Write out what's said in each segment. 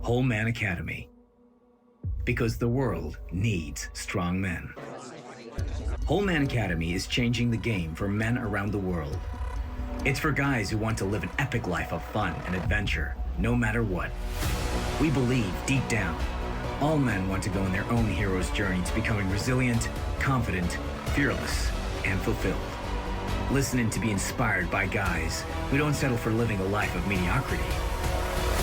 Whole Man Academy. Because the world needs strong men. Whole Man Academy is changing the game for men around the world. It's for guys who want to live an epic life of fun and adventure, no matter what. We believe, deep down, all men want to go on their own hero's journey to becoming resilient, confident, fearless, and fulfilled. Listen in to be inspired by guys who don't settle for living a life of mediocrity.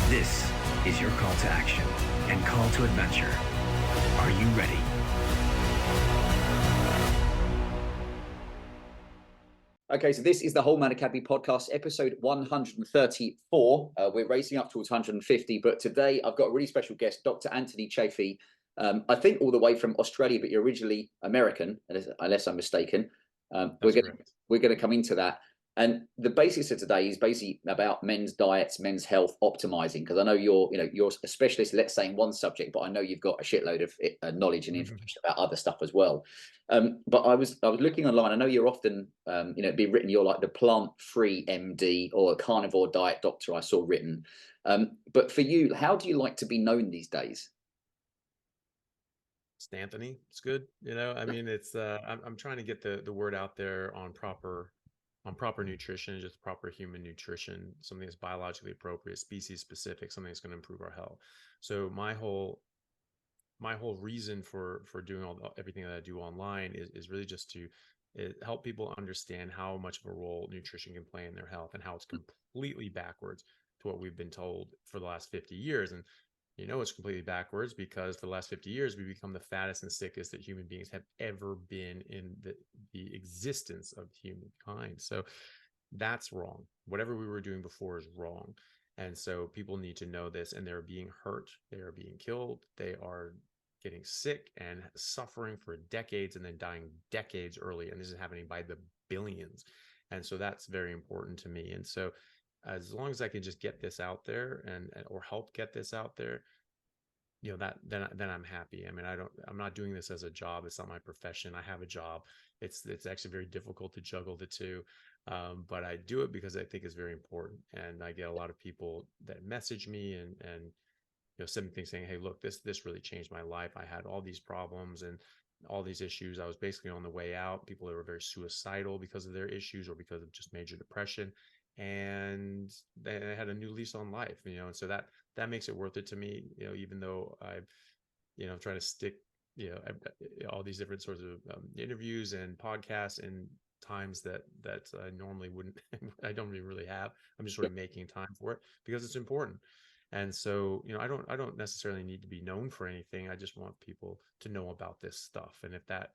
This is your call to action and call to adventure. Are you ready? Okay, so this is the Whole Man Academy podcast, episode 134. We're racing up towards 150, but today I've got a really special guest, Dr. Anthony Chaffee. I think all the way from Australia, but you're originally American, unless I'm mistaken. We're going to come into that. And the basis of today is basically about men's diets, men's health, optimizing. Because I know you're a specialist, let's say, in one subject, but I know you've got a shitload of knowledge and information about other stuff as well. But I was looking online. I know you're often, be written, you're like the plant-free MD or a carnivore diet doctor. I saw written. But for you, how do you like to be known these days? It's Anthony. It's good. I mean, it's I'm trying to get the word out there on proper nutrition, just proper human nutrition, something that's biologically appropriate, species specific, something that's going to improve our health. So my whole reason for doing everything that I do online is really just to help people understand how much of a role nutrition can play in their health and how it's completely backwards to what we've been told for the last 50 years. And it's completely backwards because for the last 50 years, we've become the fattest and sickest that human beings have ever been in the existence of humankind. So that's wrong. Whatever we were doing before is wrong. And so people need to know this, and they're being hurt. They are being killed. They are getting sick and suffering for decades and then dying decades early. And this is happening by the billions. And so that's very important to me. And so as long as I can just get this out there or help get this out there, then I'm happy. I mean, I'm not doing this as a job. It's not my profession. I have a job. It's actually very difficult to juggle the two. But I do it because I think it's very important. And I get a lot of people that message me and send me things saying, hey, look, this really changed my life. I had all these problems and all these issues. I was basically on the way out. People that were very suicidal because of their issues or because of just major depression. And they had a new lease on life, and so that makes it worth it to me, even though I've, trying to stick, all these different sorts of interviews and podcasts and times that I normally wouldn't, I don't really have. I'm just sort of making time for it because it's important. And so, I don't necessarily need to be known for anything. I just want people to know about this stuff. And if that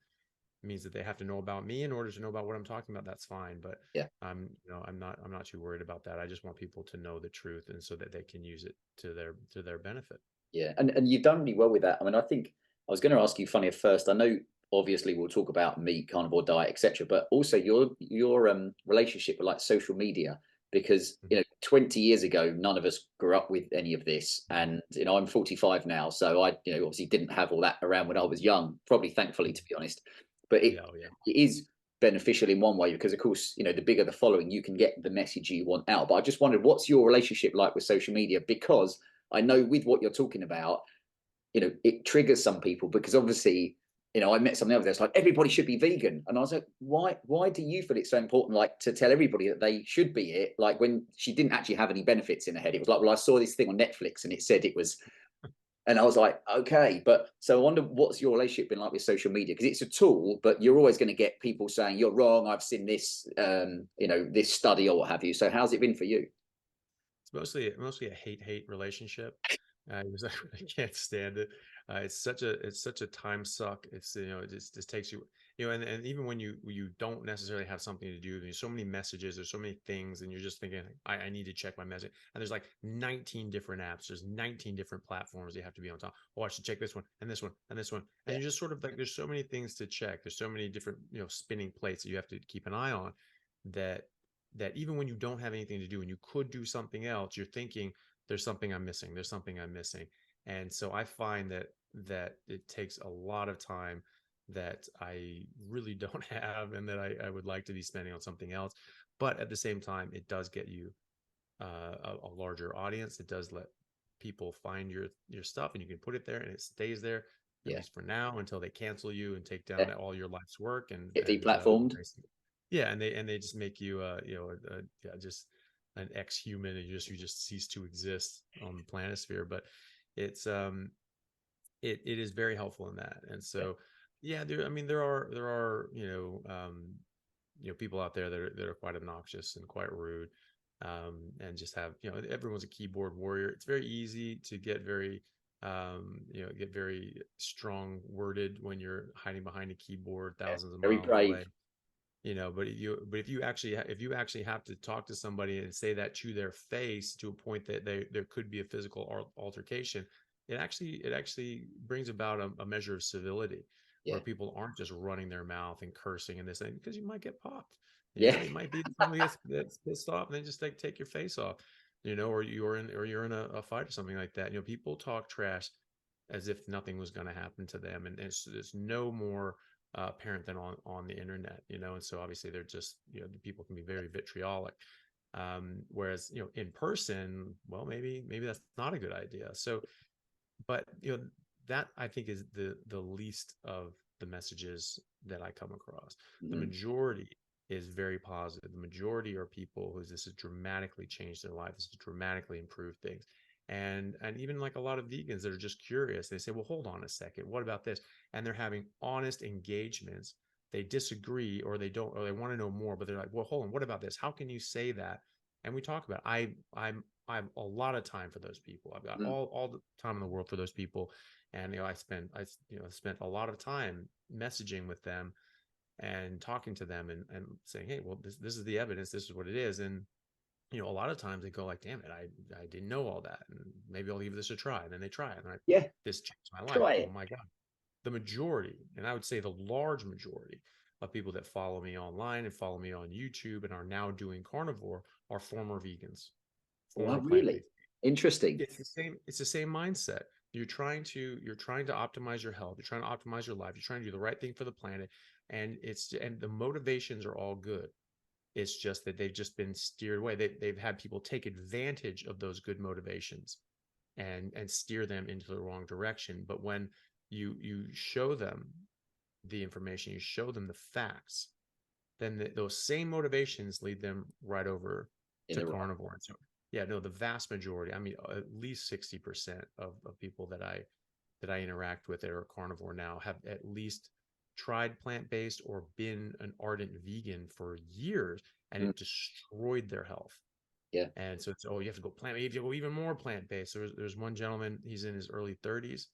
means that they have to know about me in order to know about what I'm talking about, that's fine. But I'm not too worried about that. I just want people to know the truth, and so that they can use it to their benefit. Yeah, and you've done really well with that. I mean, I think I was going to ask you funny at first. I know obviously we'll talk about meat, carnivore diet, etc., but also your relationship with like social media, because 20 years ago none of us grew up with any of this, and I'm 45 now, so I obviously didn't have all that around when I was young, probably thankfully, to be honest. But it is beneficial in one way because, of course, the bigger the following, you can get the message you want out. But I just wondered, what's your relationship like with social media? Because I know with what you're talking about, it triggers some people because obviously, I met something else that's like, everybody should be vegan. And I was like, why do you feel it's so important, like, to tell everybody that they should be it? Like, when she didn't actually have any benefits in her head, it was like, well, I saw this thing on Netflix and it said it was. And I was like, okay, but so I wonder what's your relationship been like with social media? Because it's a tool, but you're always going to get people saying you're wrong. I've seen this, this study or what have you. So how's it been for you? It's mostly a hate relationship. I can't stand it. It's such a time suck. It's it just takes you and even when you don't necessarily have something to do, there's so many messages, there's so many things, and you're just thinking, I need to check my message. And there's like 19 different apps, there's 19 different platforms you have to be on top. Oh, I should check this one and this one and this one. And you're just sort of like, there's so many things to check. There's so many different spinning plates that you have to keep an eye on, that even when you don't have anything to do and you could do something else, you're thinking, there's something I'm missing. There's something I'm missing. And so I find that it takes a lot of time that I really don't have, and that I would like to be spending on something else. But at the same time, it does get you a larger audience. It does let people find your stuff, and you can put it there and it stays there, at least for now, until they cancel you and take down all your life's work and get deplatformed. Yeah, and they just make you just an ex-human, and you just cease to exist on the planisphere. But it's it is very helpful in that. And so there are people out there that are quite obnoxious and quite rude, and just have, everyone's a keyboard warrior. It's very easy to get very get very strong worded when you're hiding behind a keyboard thousands of miles away. But if you actually have to talk to somebody and say that to their face, to a point that there could be a physical altercation, it actually brings about a measure of civility, where people aren't just running their mouth and cursing and this thing, because you might get popped. You might be somebody that's pissed off, and then just take your face off, or you're in a fight or something like that. People talk trash as if nothing was going to happen to them, and it's no more apparent than on the internet, and so obviously they're just, the people can be very vitriolic, whereas in person, well, maybe that's not a good idea. So, but that, I think, is the least of the messages that I come across. The majority is very positive. The majority are people who this has dramatically changed their life. This has dramatically improved things. And even like a lot of vegans that are just curious, they say, well, hold on a second, what about this? And they're having honest engagements. They disagree, or they don't, or they want to know more, but they're like, well, hold on, what about this? How can you say that? And we talk about it. I have a lot of time for those people. I've got all the time in the world for those people. And I spent a lot of time messaging with them and talking to them and saying, hey, well, this is the evidence, this is what it is. And a lot of times they go like, damn it, I didn't know all that, and maybe I'll give this a try. And then they try it, and this changed my life. Oh my God. The majority, and I would say the large majority of people that follow me online and follow me on YouTube and are now doing carnivore are former vegans. Really interesting. It's the same mindset. You're trying to optimize your health. You're trying to optimize your life. You're trying to do the right thing for the planet. And the motivations are all good. It's just that they've just been steered away. They've had people take advantage of those good motivations and steer them into the wrong direction. But when you show them the information, you show them the facts, then those same motivations lead them right over to carnivore. And so, the vast majority, I mean, at least 60% of people that I interact with that are carnivore now have at least tried plant-based or been an ardent vegan for years, and it destroyed their health. And so it's, you have to go plant-based, you have to go even more plant-based. There's one gentleman, he's in his early 30s,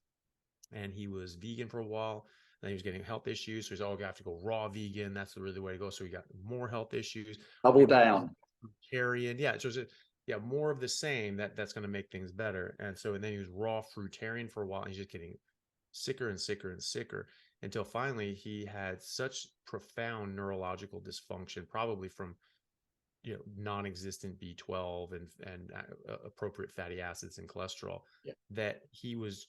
and he was vegan for a while, and he was getting health issues. So he's, you have to go raw vegan. That's really the way to go. So he got more health issues. Double down. Fruitarian. So more of the same that's going to make things better. And then he was raw fruitarian for a while, and he's just getting sicker and sicker and sicker, until finally he had such profound neurological dysfunction, probably from non-existent B12 and appropriate fatty acids and cholesterol, that he was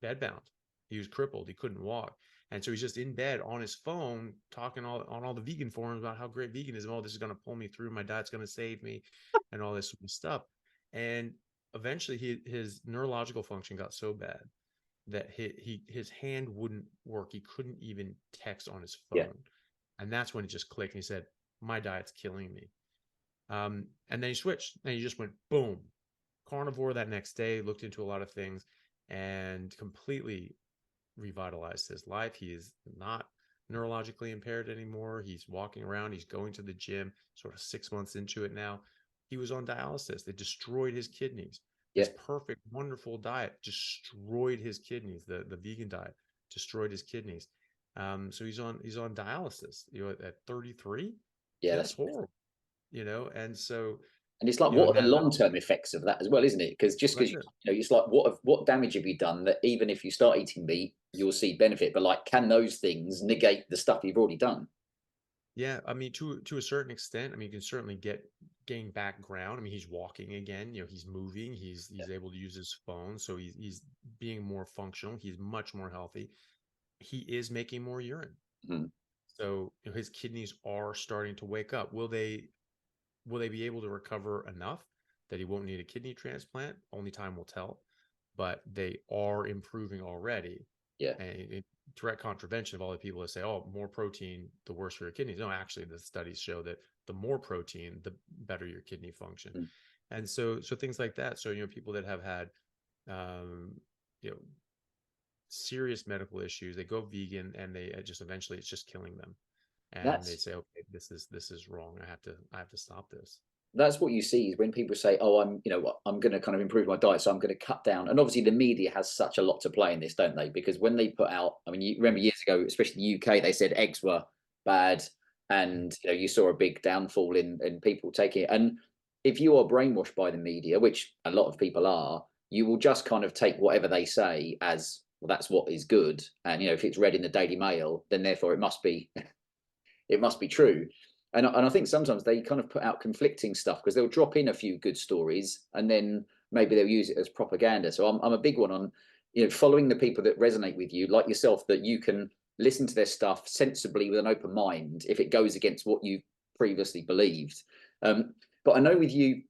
bedbound. He was crippled. He couldn't walk. And so he's just in bed on his phone talking on all the vegan forums about how great veganism, this is going to pull me through, my diet's going to save me, and all this sort of stuff. And eventually his neurological function got so bad that his hand wouldn't work. He couldn't even text on his phone. And that's when it just clicked, and he said, my diet's killing me. And then he switched, and he just went boom, carnivore that next day, looked into a lot of things, and completely revitalized his life. He is not neurologically impaired anymore. He's walking around, he's going to the gym, sort of 6 months into it now. He was on dialysis. They destroyed his kidneys. This perfect, wonderful diet destroyed his kidneys. The vegan diet destroyed his kidneys. So he's on dialysis, at 33. That's horrible, and so. And it's like, what are the long-term effects of that as well, isn't it? Because it's like, what damage have you done that even if you start eating meat, you'll see benefit? But like, can those things negate the stuff you've already done? Yeah, I mean, to a certain extent. I mean, you can certainly gain back ground. I mean, he's walking again. He's moving. He's able to use his phone, so he's being more functional. He's much more healthy. He is making more urine. So his kidneys are starting to wake up. Will they be able to recover enough? that he won't need a kidney transplant. Only time will tell, but they are improving already. Yeah. And in direct contravention of all the people that say, oh, more protein, the worse for your kidneys. No, actually, the studies show that the more protein, the better your kidney function. Mm. And so things like that. So, people that have had, you know, serious medical issues, they go vegan and they just eventually it's just killing them. And they say, okay, this is wrong. I have to stop this. That's what you see is when people say, oh, I'm going to kind of improve my diet, so I'm going to cut down. And obviously the media has such a lot to play in this, don't they? Because when they put out, I mean, you remember years ago, especially the UK, they said eggs were bad, and you saw a big downfall in people taking it. And if you are brainwashed by the media, which a lot of people are, you will just kind of take whatever they say as, well, that's what is good. And if it's read in the Daily Mail, then therefore it must be true. And I think sometimes they kind of put out conflicting stuff, because they'll drop in a few good stories and then maybe they'll use it as propaganda. So I'm a big one on, following the people that resonate with you, like yourself, that you can listen to their stuff sensibly with an open mind if it goes against what you previously believed. But I know with you,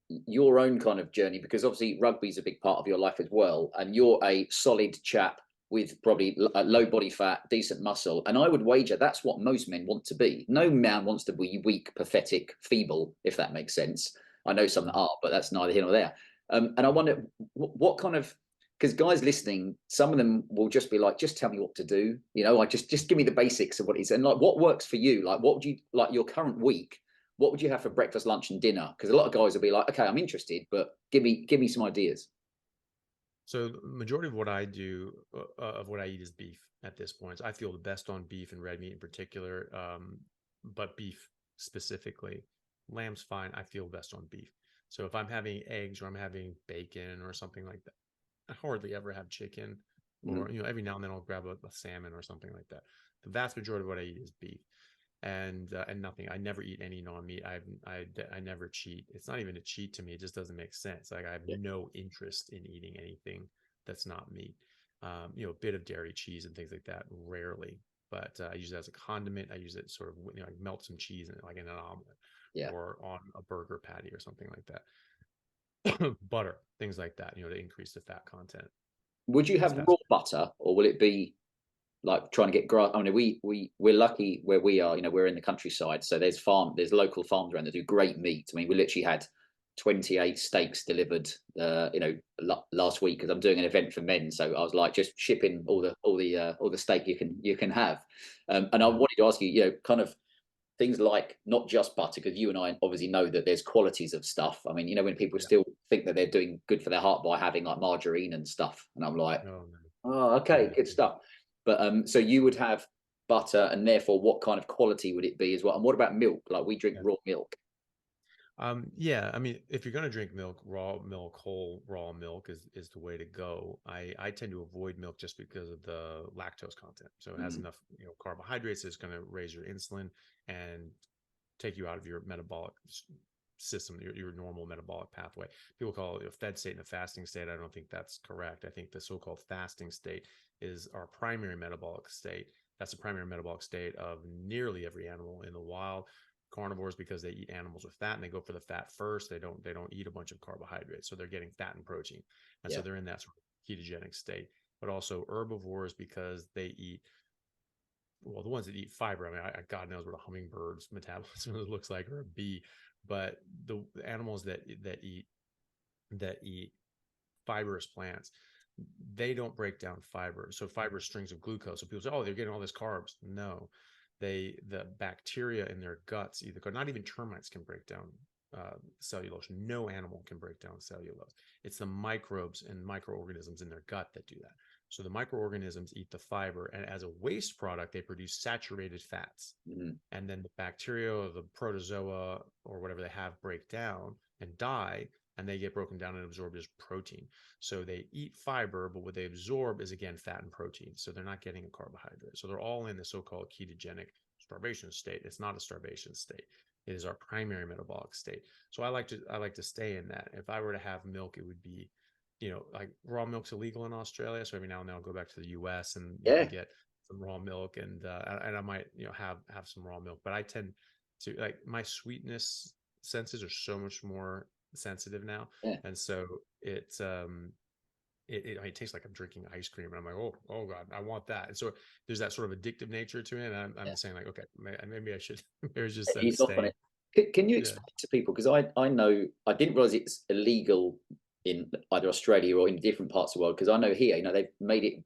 your own kind of journey, because obviously rugby is a big part of your life as well, and you're a solid chap with probably low body fat, decent muscle. And I would wager that's what most men want to be. No man wants to be weak, pathetic, feeble, if that makes sense. I know some that are, but that's neither here nor there. And I wonder what kind of, because guys listening, some of them will just be like, just tell me what to do. Like just give me the basics of what it is. And like, what works for you? Like, what would you, like your current week, what would you have for breakfast, lunch and dinner? Because a lot of guys will be like, okay, I'm interested, but give me some ideas. So the majority of what I do, of what I eat, is beef at this point. So I feel the best on beef and red meat in particular, but beef specifically. Lamb's fine. I feel best on beef. So if I'm having eggs or I'm having bacon or something like that, I hardly ever have chicken. Or every now and then I'll grab a salmon or something like that. The vast majority of what I eat is beef. And nothing. I never eat any non-meat. I never cheat. It's not even a cheat to me. It just doesn't make sense. Like I have no interest in eating anything that's not meat. A bit of dairy, cheese, and things like that. Rarely, but I use it as a condiment. I use it sort of, I melt some cheese in it, like in an omelet, or on a burger patty or something like that. Butter, things like that. To increase the fat content. Would you have raw butter, or will it be like trying to get grass? I mean, we're lucky where we are. We're in the countryside, so there's local farms around that do great meat. I mean, we literally had 28 steaks delivered, last week, because I'm doing an event for men. So I was like, just shipping all the steak you can have. And I wanted to ask you, kind of things like not just butter, because you and I obviously know that there's qualities of stuff. I mean, when people still think that they're doing good for their heart by having like margarine and stuff, and I'm like, oh, okay, good stuff. But so you would have butter, and therefore what kind of quality would it be as well? And what about milk? Like we drink raw milk. Yeah, I mean, if you're going to drink milk, raw milk, whole raw milk is the way to go. I tend to avoid milk just because of the lactose content. So it has enough, carbohydrates. It's going to raise your insulin and take you out of your metabolic system, your normal metabolic pathway. People call it a fed state and a fasting state. I don't think that's correct. I think the so-called fasting state is our primary metabolic state. That's the primary metabolic state of nearly every animal in the wild. Carnivores, because they eat animals with fat and they go for the fat first. They don't eat a bunch of carbohydrates, so they're getting fat and protein, and so they're in that sort of ketogenic state. But also herbivores, because they eat, well, the ones that eat fiber. I mean, God knows what a hummingbird's metabolism looks like, or a bee. But the animals that eat fibrous plants, they don't break down fiber. So fiber is strings of glucose. So people say, oh, they're getting all this carbs. No. The bacteria in their guts, not even termites can break down cellulose. No animal can break down cellulose. It's the microbes and microorganisms in their gut that do that. So the microorganisms eat the fiber, and as a waste product, they produce saturated fats. And then the bacteria or the protozoa or whatever they have break down and die, and they get broken down and absorbed as protein. So they eat fiber, but what they absorb is, again, fat and protein. So they're not getting a carbohydrate. So they're all in the so-called ketogenic starvation state. It's not a starvation state. It is our primary metabolic state. So I like to stay in that. If I were to have milk, it would be, like raw milk's illegal in Australia. So every now and then I'll go back to the US and get some raw milk, and I might, have some raw milk. But I tend to, like, my sweetness senses are so much more sensitive now. Yeah. And so it's it tastes like I'm drinking ice cream, and I'm like, oh God, I want that. And so there's that sort of addictive nature to it. And I'm saying like, okay, maybe I should maybe just Ease off on abstain. it. Can you Yeah. explain to people, because I know, I didn't realize it's illegal in either Australia or in different parts of the world, because I know here, they've made it,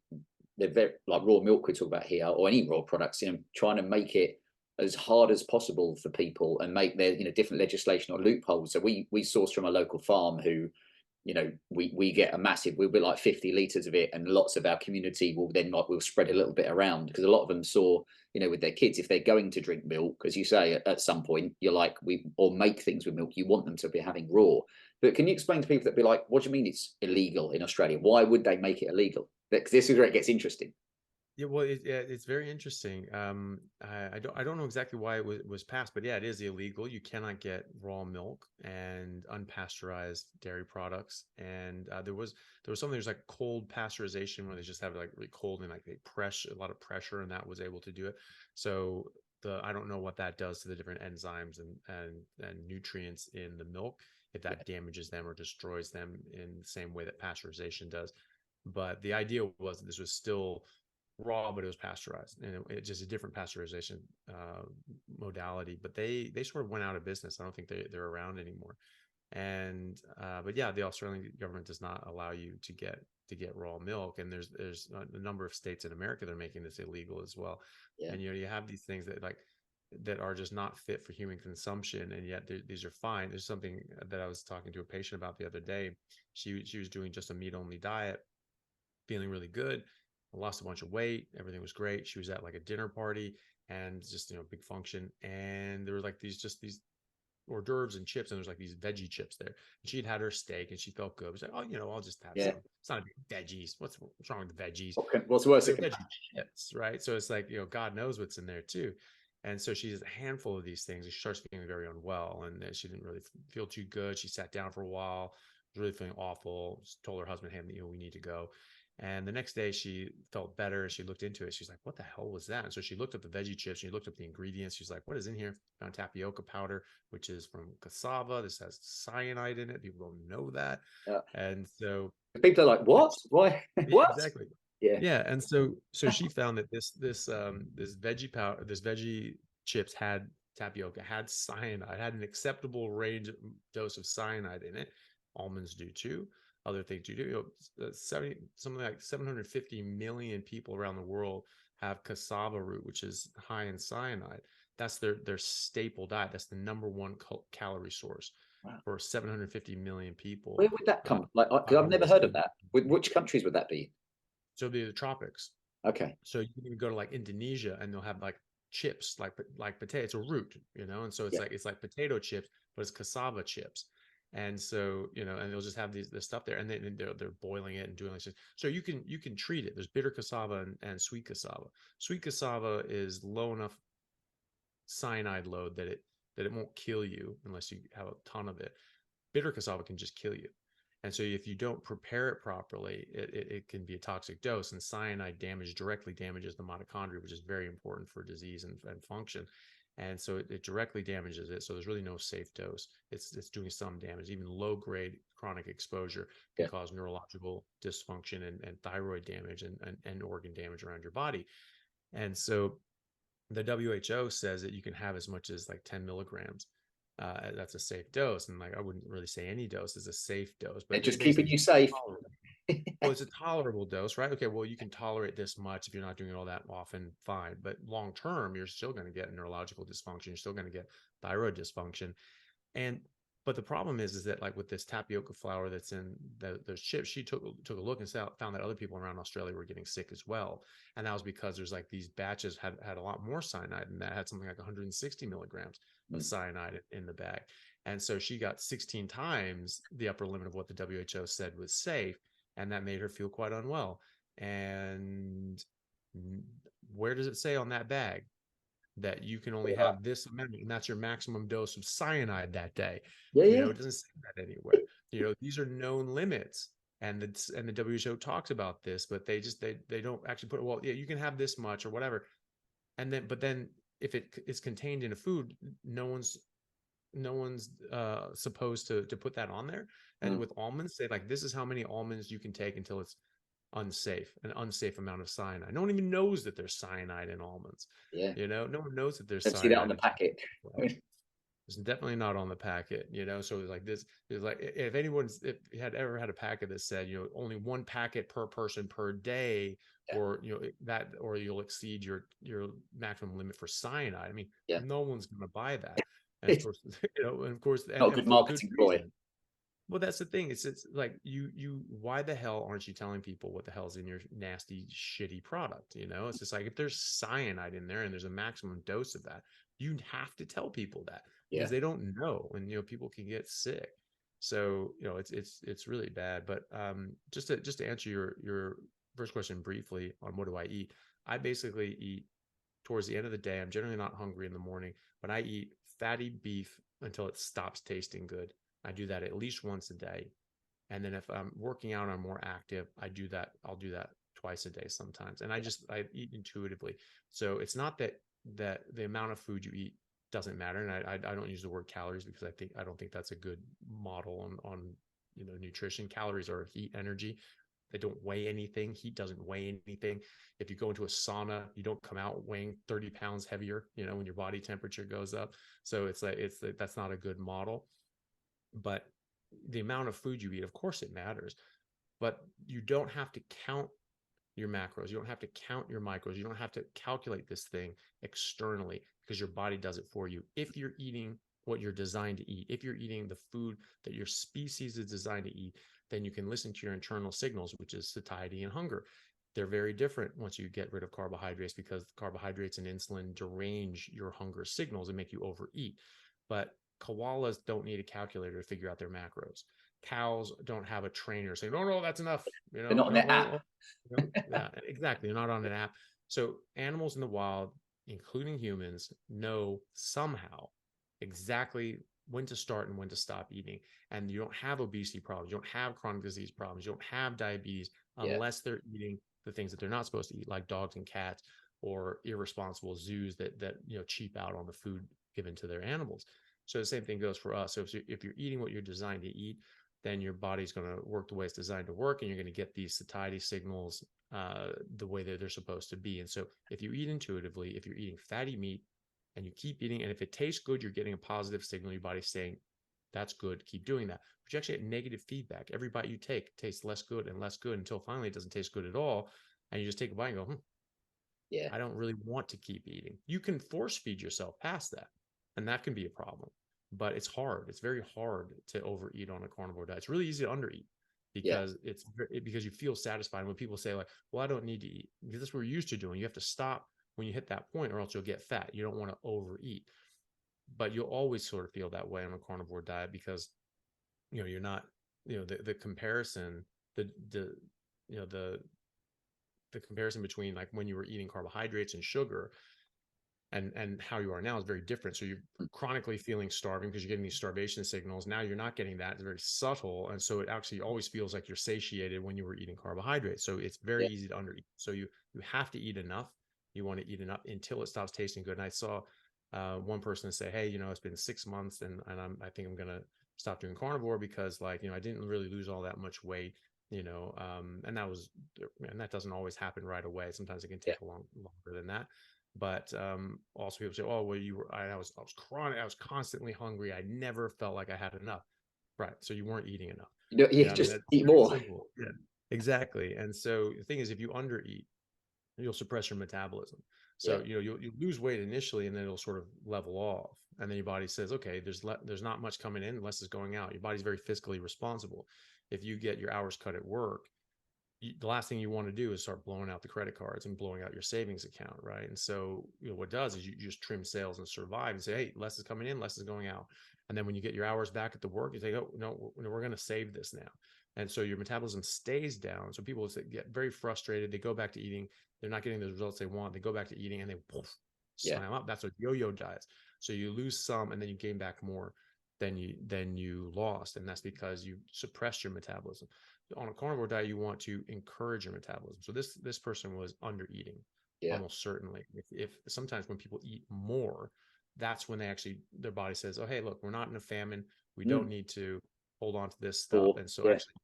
they're very, like raw milk we talk about here, or any raw products, trying to make it as hard as possible for people and make their different legislation or loopholes. So we source from a local farm who, we get a massive, we'll be like 50 liters of it, and lots of our community will then we'll spread a little bit around, because a lot of them saw, with their kids, if they're going to drink milk, as you say, at some point, you're like, or make things with milk, you want them to be having raw. But can you explain to people that be like, what do you mean it's illegal in Australia? Why would they make it illegal? Because this is where it gets interesting. Yeah, well, it's very interesting. I don't know exactly why it was passed, but yeah, it is illegal. You cannot get raw milk and unpasteurized dairy products. And there was something, there's like cold pasteurization, where they just have like really cold, and like they press a lot of pressure, and that was able to do it. So I don't know what that does to the different enzymes and nutrients in the milk, if that damages them or destroys them in the same way that pasteurization does. But the idea was that this was still raw, but it was pasteurized, and it just a different pasteurization modality. But they sort of went out of business. I don't think they're around anymore. And but yeah, the Australian government does not allow you to get raw milk, and there's a number of states in America that are making this illegal as well. Yeah. And you have these things that are just not fit for human consumption, and yet these are fine. There's something that I was talking to a patient about the other day. She was doing just a meat only diet, feeling really good. I lost a bunch of weight. Everything was great. She was at like a dinner party, and just, big function. And there were like these hors d'oeuvres and chips, and there's like these veggie chips there. And she'd had her steak, and she felt good. It was like, oh, I'll just have some. It's not a big veggies. What's wrong with the veggies? What's worse? They're veggie chips, right? So it's like, God knows what's in there too. And so she has a handful of these things, and she starts feeling very unwell, and she didn't really feel too good. She sat down for a while, was really feeling awful. Just told her husband, hey, we need to go. And the next day she felt better. She looked into it. She's like, what the hell was that? And so she looked up the veggie chips. She looked up the ingredients. She's like, what is in here? Found tapioca powder, which is from cassava. This has cyanide in it. People don't know that. Yeah. And so people are like, what? Why? What? Exactly. Yeah. Yeah. And so she found that this veggie powder, this veggie chips had tapioca, had cyanide, had an acceptable range dose of cyanide in it. Almonds do too. Other things do too. Something like 750 million people around the world have cassava root, which is high in cyanide. That's their staple diet. That's the number one calorie source for 750 million people. Where would that come? Like, because I've never heard of that. Which countries would that be? So it'd be the tropics. Okay. So you can go to like Indonesia, and they'll have like chips, like potato. It's a root, and so it's like potato chips, but it's cassava chips. And so, and they'll just have this stuff there, and they're boiling it and doing like this. So you can treat it. There's bitter cassava and sweet cassava. Sweet cassava is low enough cyanide load that it won't kill you unless you have a ton of it. Bitter cassava can just kill you. And so if you don't prepare it properly, it can be a toxic dose, and cyanide directly damages the mitochondria, which is very important for disease and function. And so it directly damages it. So there's really no safe dose. It's doing some damage. Even low grade chronic exposure can cause neurological dysfunction and thyroid damage and organ damage around your body. And so the WHO says that you can have as much as like 10 milligrams. That's a safe dose. And I wouldn't really say any dose is a safe dose, but just keeping you safe. Well, it's a tolerable dose, right? Okay, well, you can tolerate this much if you're not doing it all that often, fine. But long term, you're still going to get neurological dysfunction. You're still going to get thyroid dysfunction. But the problem is that like with this tapioca flour that's in those chips, she took a look and found that other people around Australia were getting sick as well. And that was because there's like these batches had a lot more cyanide, and that had something like 160 milligrams of cyanide in the bag. And so she got 16 times the upper limit of what the WHO said was safe. And that made her feel quite unwell. And where does it say on that bag that you can only have this amount, and that's your maximum dose of cyanide that day? It doesn't say that anywhere. These are known limits, and the WHO talks about this, but they don't actually put, well, yeah, you can have this much or whatever. But then if it is contained in a food, no one's supposed to put that on there. And with almonds, say like, this is how many almonds you can take until it's unsafe, an unsafe amount of cyanide. No one even knows that there's cyanide in almonds. Yeah. No one knows that there's Don't cyanide see that on the in packet. It's definitely not on the packet, so it's like this is like, if you had ever had a packet that said, only 1 packet per person per day, or or you'll exceed your maximum limit for cyanide. I mean, no one's going to buy that. And of course, and of course, Not a good marketing ploy. Well, that's the thing. It's like why the hell aren't you telling people what the hell's in your nasty, shitty product? It's just like, if there's cyanide in there and there's a maximum dose of that, you have to tell people that, because they don't know, and people can get sick. So it's really bad. But just to answer your first question briefly on what do I eat, I basically eat towards the end of the day. I'm generally not hungry in the morning, but I eat fatty beef until it stops tasting good. I do that at least once a day. And then if I'm working out, I'm more active, I'll do that twice a day sometimes. And I eat intuitively. So it's not that the amount of food you eat doesn't matter. And I don't use the word calories, because I don't think that's a good model on nutrition. Calories are heat energy. They don't weigh anything. Heat doesn't weigh anything. If you go into a sauna, you don't come out weighing 30 pounds heavier, when your body temperature goes up. So that's not a good model. But the amount of food you eat, of course it matters, but you don't have to count your macros. You don't have to count your micros. You don't have to calculate this thing externally, because your body does it for you. If you're eating what you're designed to eat, if you're eating the food that your species is designed to eat, then you can listen to your internal signals, which is satiety and hunger. They're very different once you get rid of carbohydrates, because carbohydrates and insulin derange your hunger signals and make you overeat. But koalas don't need a calculator to figure out their macros. Cows don't have a trainer saying, no, that's enough. They're not on their app. Yeah, exactly. They're not on an app. So animals in the wild, including humans, know somehow exactly when to start and when to stop eating. And you don't have obesity problems. You don't have chronic disease problems. You don't have diabetes unless they're eating the things that they're not supposed to eat, like dogs and cats, or irresponsible zoos that cheap out on the food given to their animals. So the same thing goes for us. So if you're eating what you're designed to eat, then your body's going to work the way it's designed to work, and you're going to get these satiety signals the way that they're supposed to be. And so if you eat intuitively, if you're eating fatty meat and you keep eating, and if it tastes good, you're getting a positive signal. Your body's saying, that's good, keep doing that. But you actually get negative feedback. Every bite you take tastes less good and less good, until finally it doesn't taste good at all. And you just take a bite and go, I don't really want to keep eating. You can force feed yourself past that, and that can be a problem. But it's hard. It's very hard to overeat on a carnivore diet. It's really easy to undereat, because because you feel satisfied. When people say like, well, I don't need to eat, because that's what we're used to doing. You have to stop when you hit that point, or else you'll get fat. You don't want to overeat. But you'll always sort of feel that way on a carnivore diet, because you're not, the comparison, the comparison between like when you were eating carbohydrates and sugar and how you are now is very different. So you're chronically feeling starving because you're getting these starvation signals. Now you're not getting that. It's very subtle. And so it actually always feels like you're satiated when you were eating carbohydrates. So it's very easy to undereat. So you have to eat enough. You want to eat enough until it stops tasting good. And I saw one person say, hey, it's been 6 months and I think I'm going to stop doing carnivore, because like, I didn't really lose all that much weight, and that doesn't always happen right away. Sometimes it can take longer than that. But also people say, oh, well, I was chronic. I was constantly hungry. I never felt like I had enough. Right. So you weren't eating enough. Just eat more. Simple. Yeah, exactly. And so the thing is, if you undereat, you'll suppress your metabolism. So, you'll lose weight initially, and then it'll sort of level off. And then your body says, okay, there's not much coming in, less is going out. Your body's very fiscally responsible. If you get your hours cut at work, the last thing you want to do is start blowing out the credit cards and blowing out your savings account, right? And so, what it does is you just trim sales and survive and say, hey, less is coming in, less is going out. And then when you get your hours back at the work, you say, oh, no, we're going to save this now. And so your metabolism stays down. So people get very frustrated. They go back to eating. They're not getting the results they want. They go back to eating and they slam up. That's what yo-yo diets. So you lose some and then you gain back more than you lost. And that's because you suppressed your metabolism. On a carnivore diet, you want to encourage your metabolism. So this person was under eating, almost certainly. If sometimes when people eat more, that's when their body says, oh, hey, look, we're not in a famine. We Mm. don't need to hold on to this stuff. Or, And so yeah. actually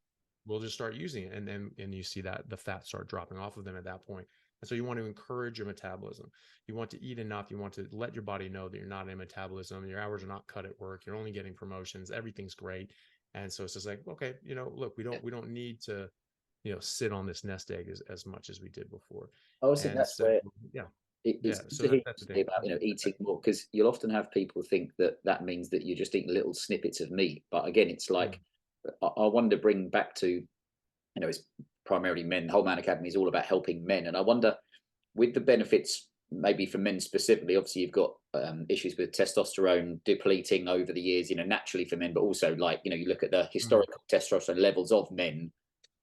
we'll just start using it. And you see that the fat start dropping off of them at that point. And so you want to encourage your metabolism. You want to eat enough. You want to let your body know that you're not in metabolism. Your hours are not cut at work. You're only getting promotions. Everything's great. And so it's just like, okay, look, we don't need to, sit on this nest egg as much as we did before. I also think And that's so, where yeah, it's good so to hear that's the you say thing. about eating more, because you'll often have people think that that means that you're just eating little snippets of meat. But again, it's like I wonder, bring back to it's primarily men. The Whole Man Academy is all about helping men, and I wonder, with the benefits maybe for men specifically, obviously you've got issues with testosterone depleting over the years, naturally for men, but also like you look at the historical testosterone levels of men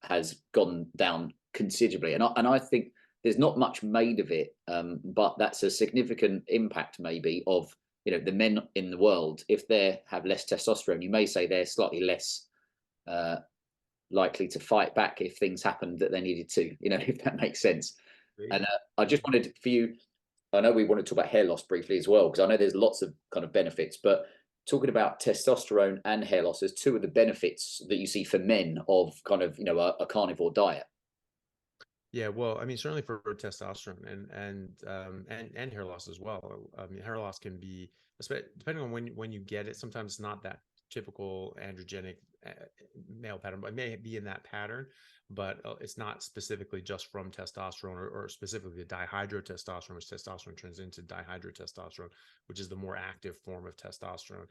has gone down considerably, and I think there's not much made of it, but that's a significant impact maybe of the men in the world. If they have less testosterone, you may say they're slightly less likely to fight back if things happened that they needed to, if that makes sense. And I just wanted for you, I know we want to talk about hair loss briefly as well, because I know there's lots of kind of benefits, but talking about testosterone and hair loss as two of the benefits that you see for men of kind of, a carnivore diet. Yeah, well, I mean, certainly for testosterone and hair loss as well. I mean, hair loss can be, depending on when you get it. Sometimes it's not that typical androgenic male pattern, but it may be in that pattern, but it's not specifically just from testosterone or specifically the dihydrotestosterone, which testosterone turns into dihydrotestosterone, which is the more active form of testosterone,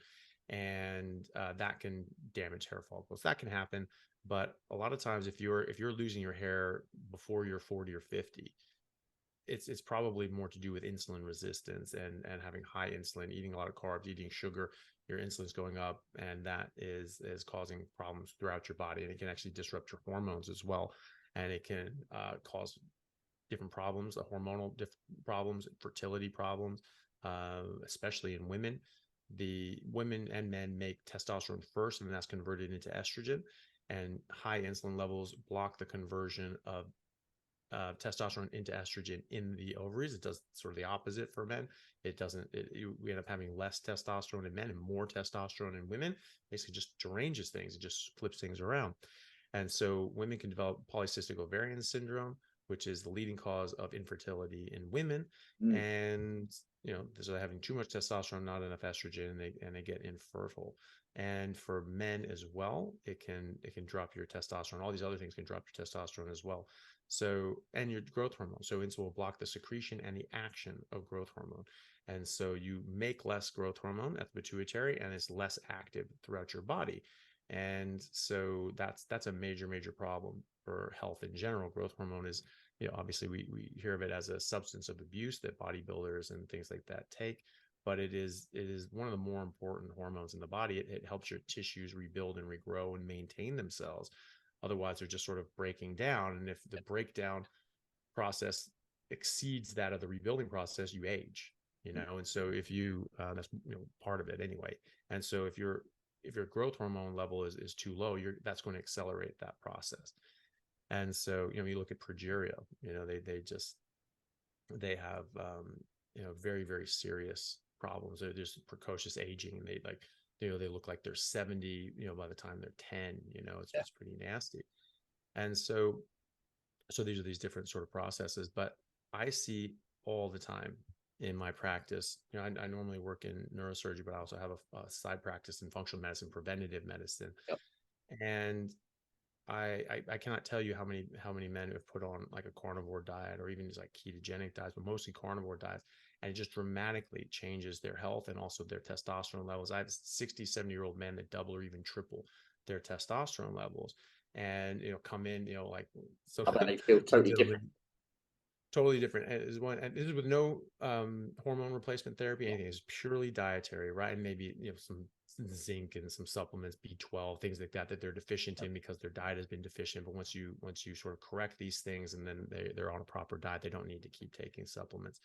and that can damage hair follicles. That can happen. But a lot of times, if you're losing your hair before you're 40 or 50, it's probably more to do with insulin resistance and having high insulin, eating a lot of carbs, eating sugar. Your insulin's going up, and that is causing problems throughout your body, and it can actually disrupt your hormones as well, and it can cause different problems, hormonal problems, fertility problems, especially in women. The women and men make testosterone first, and that's converted into estrogen. And high insulin levels block the conversion of testosterone into estrogen in the ovaries. It does sort of the opposite for men. It doesn't. We end up having less testosterone in men and more testosterone in women. Basically, just deranges things. It just flips things around. And so women can develop polycystic ovarian syndrome, which is the leading cause of infertility in women. And so they're having too much testosterone, not enough estrogen, and they get infertile. And for men as well, it can drop your testosterone. All these other things can drop your testosterone as well. So, and your growth hormone. So insulin will block the secretion and the action of growth hormone. And so you make less growth hormone at the pituitary, and it's less active throughout your body. And so that's a major problem for health in general. Growth hormone is, obviously we hear of it as a substance of abuse that bodybuilders and things like that take, but it is one of the more important hormones in the body. It helps your tissues rebuild and regrow and maintain themselves. Otherwise, they're just sort of breaking down. And if the breakdown process exceeds that of the rebuilding process, you age, and so if you, that's, part of it anyway. And so if your growth hormone level is too low, that's going to accelerate that process. And so, you look at progeria, they have, very, very serious problems. There's precocious aging, and they look like they're 70, by the time they're 10, it's pretty nasty. And so these are these different sort of processes, but I see all the time in my practice, I normally work in neurosurgery, but I also have a side practice in functional medicine, preventative medicine. And I cannot tell you how many men have put on like a carnivore diet or even just like ketogenic diets, but mostly carnivore diets, and it just dramatically changes their health and also their testosterone levels. I have 60, 70-year-old men that double or even triple their testosterone levels, and come in, like, so They feel totally different. Totally different. And this is with no hormone replacement therapy. Anything is purely dietary, right? And maybe some zinc and some supplements, B12, things like that they're deficient in because their diet has been deficient. But once you sort of correct these things, and then they're on a proper diet, they don't need to keep taking supplements.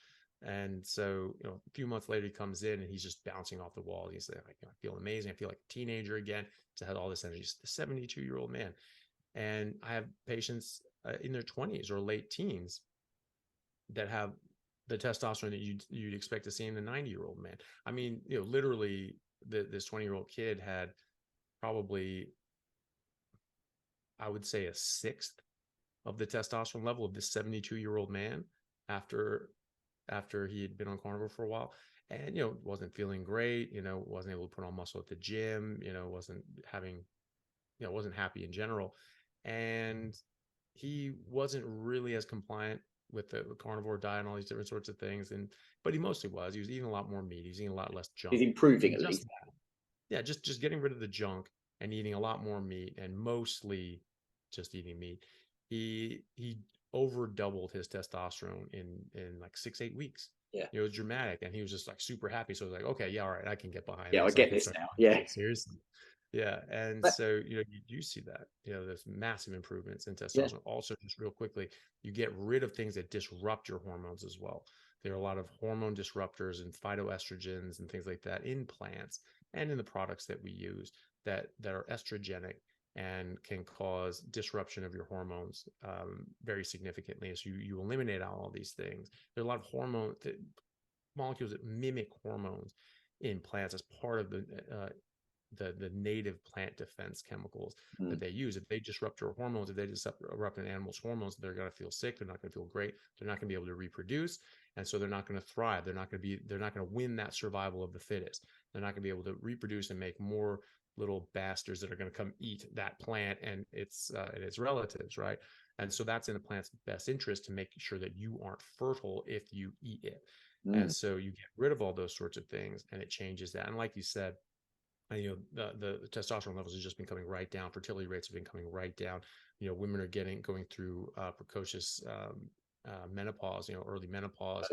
And so a few months later, he comes in and he's just bouncing off the wall. He's like, I feel amazing. I feel like a teenager again. To have all this energy. He's a 72-year-old man, and I have patients in their 20s or late teens that have the testosterone that you'd expect to see in a 90-year-old man. I mean, literally this 20-year-old kid had probably, I would say, a sixth of the testosterone level of this 72-year-old man after he had been on carnivore for a while, and wasn't feeling great, wasn't able to put on muscle at the gym, wasn't having, wasn't happy in general, and he wasn't really as compliant with the carnivore diet and all these different sorts of things, but he mostly was. He was eating a lot more meat. He's eating a lot less junk. He's improving at just least. that. Yeah, just getting rid of the junk and eating a lot more meat, and mostly just eating meat. He over doubled his testosterone in like 6-8 weeks. Yeah, it was dramatic, and he was just like super happy. So I was like, okay, yeah, all right, I can get behind yeah, this. I get this now. Yeah, seriously. Yeah, and but, so you do see that there's massive improvements in testosterone. yeah. Also, just real quickly, you get rid of things that disrupt your hormones as well. There are a lot of hormone disruptors and phytoestrogens and things like that in plants and in the products that we use that are estrogenic and can cause disruption of your hormones very significantly. So you eliminate all these things. There are a lot of molecules that mimic hormones in plants as part of the native plant defense chemicals that they use. If they disrupt your hormones, if they disrupt an animal's hormones, they're going to feel sick. They're not going to feel great. They're not going to be able to reproduce, and so they're not going to thrive. They're not going to win that survival of the fittest. They're not going to be able to reproduce and make more little bastards that are going to come eat that plant and its relatives, right? And so that's in the plant's best interest to make sure that you aren't fertile if you eat it. And so you get rid of all those sorts of things, and it changes that. And like you said, the testosterone levels have just been coming right down. Fertility rates have been coming right down. Women are going through precocious menopause, early menopause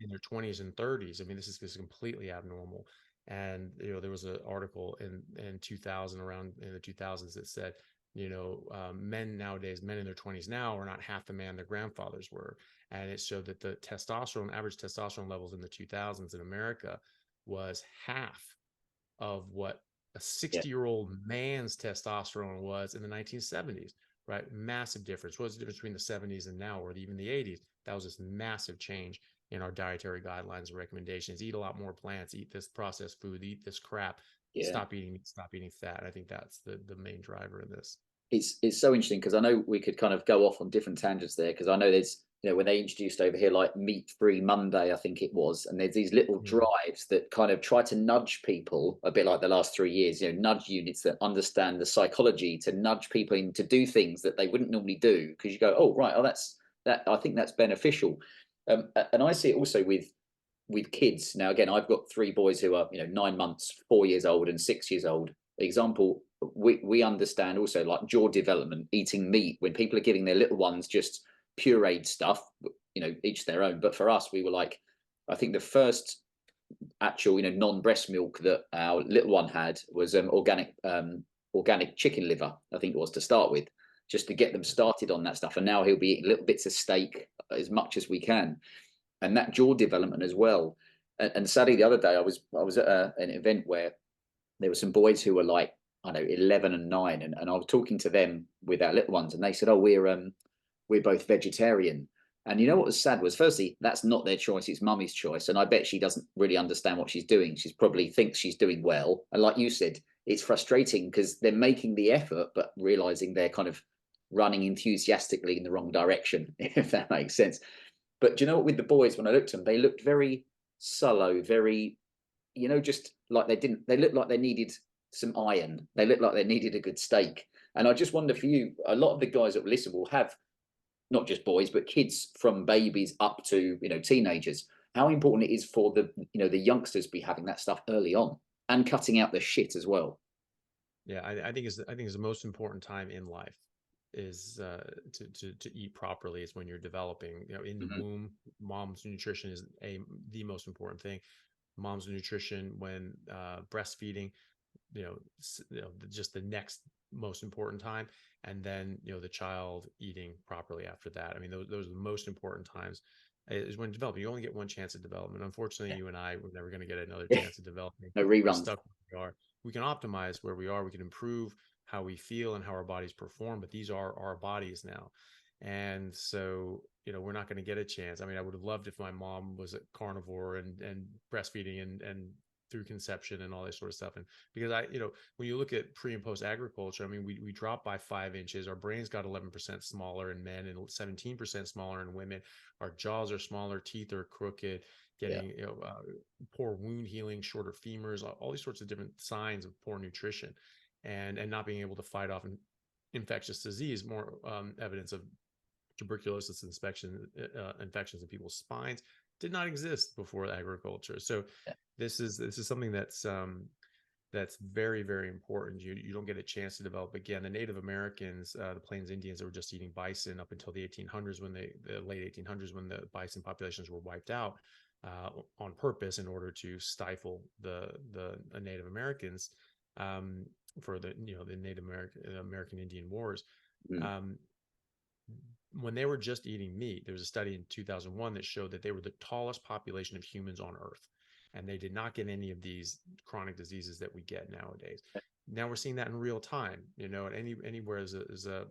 in their 20s and 30s. I mean, this is completely abnormal. And there was an article in 2000, around in the 2000s, that said men nowadays, men in their 20s now, are not half the man their grandfathers were. And it showed that the average testosterone levels in the 2000s in America was half of what a 60-year-old man's testosterone was in the 1970s, right? Massive difference. What was the difference between the 70s and now, or even the 80s? That was this massive change in our dietary guidelines and recommendations. Eat a lot more plants, eat this processed food, eat this crap, stop eating fat. I think that's the main driver in this. It's so interesting, because I know we could kind of go off on different tangents there, because I know there's, when they introduced over here like Meat-Free Monday, I think it was, and there's these little drives that kind of try to nudge people, a bit like the last 3 years, nudge units that understand the psychology to nudge people in to do things that they wouldn't normally do, because you go, oh, right, I think that's beneficial. And I see it also with kids. Now, again, I've got 3 boys who are 9 months, 4 years old, and 6 years old. Example, we understand also like jaw development, eating meat, when people are giving their little ones just pureed stuff, each their own. But for us, we were like, I think the first actual non-breast milk that our little one had was organic chicken liver, I think it was, to start with, just to get them started on that stuff. And now he'll be eating little bits of steak as much as we can, and that jaw development as well. And sadly, the other day I was at an event where there were some boys who were like, I don't know, 11 and 9, and I was talking to them with our little ones, and they said, oh, we're both vegetarian. And you know what was sad was, firstly, that's not their choice, it's mummy's choice. And I bet she doesn't really understand what she's doing. She's probably thinks she's doing well. And like you said, it's frustrating because they're making the effort, but realizing they're kind of running enthusiastically in the wrong direction, if that makes sense. But do you know what, with the boys, when I looked at them, they looked very sullow, very, just like they looked like they needed some iron. They looked like they needed a good steak. And I just wonder for you, a lot of the guys that listen will have not just boys, but kids from babies up to, teenagers. How important it is for the youngsters be having that stuff early on and cutting out the shit as well. Yeah, I think it's the most important time in life is to eat properly. Is when you're developing, in the womb. Mom's nutrition is the most important thing. Mom's nutrition when breastfeeding, just the next most important time, and then the child eating properly after that. I mean, those are the most important times, is when developing. You only get one chance at development. Unfortunately, you and I, we're never going to get another chance at developing. No reruns. We're stuck where we are. We can optimize where we are. We can improve how we feel and how our bodies perform, but these are our bodies now. And so, we're not going to get a chance. I mean, I would have loved if my mom was a carnivore and breastfeeding and through conception and all this sort of stuff. And because when you look at pre and post agriculture, I mean, we dropped by 5 inches. Our brains got 11% smaller in men and 17% smaller in women. Our jaws are smaller, teeth are crooked, getting, poor wound healing, shorter femurs, all these sorts of different signs of poor nutrition, and not being able to fight off infectious disease, more evidence of tuberculosis infections in people's spines did not exist before agriculture. So this is something that's very, very important. You don't get a chance to develop. Again, the Native Americans, the Plains Indians, that were just eating bison up until the 1800s, the late 1800s, when the bison populations were wiped out on purpose in order to stifle the Native Americans for the Native American Indian Wars. When they were just eating meat, there was a study in 2001 that showed that they were the tallest population of humans on Earth, and they did not get any of these chronic diseases that we get nowadays. Now we're seeing that in real time. Anywhere is a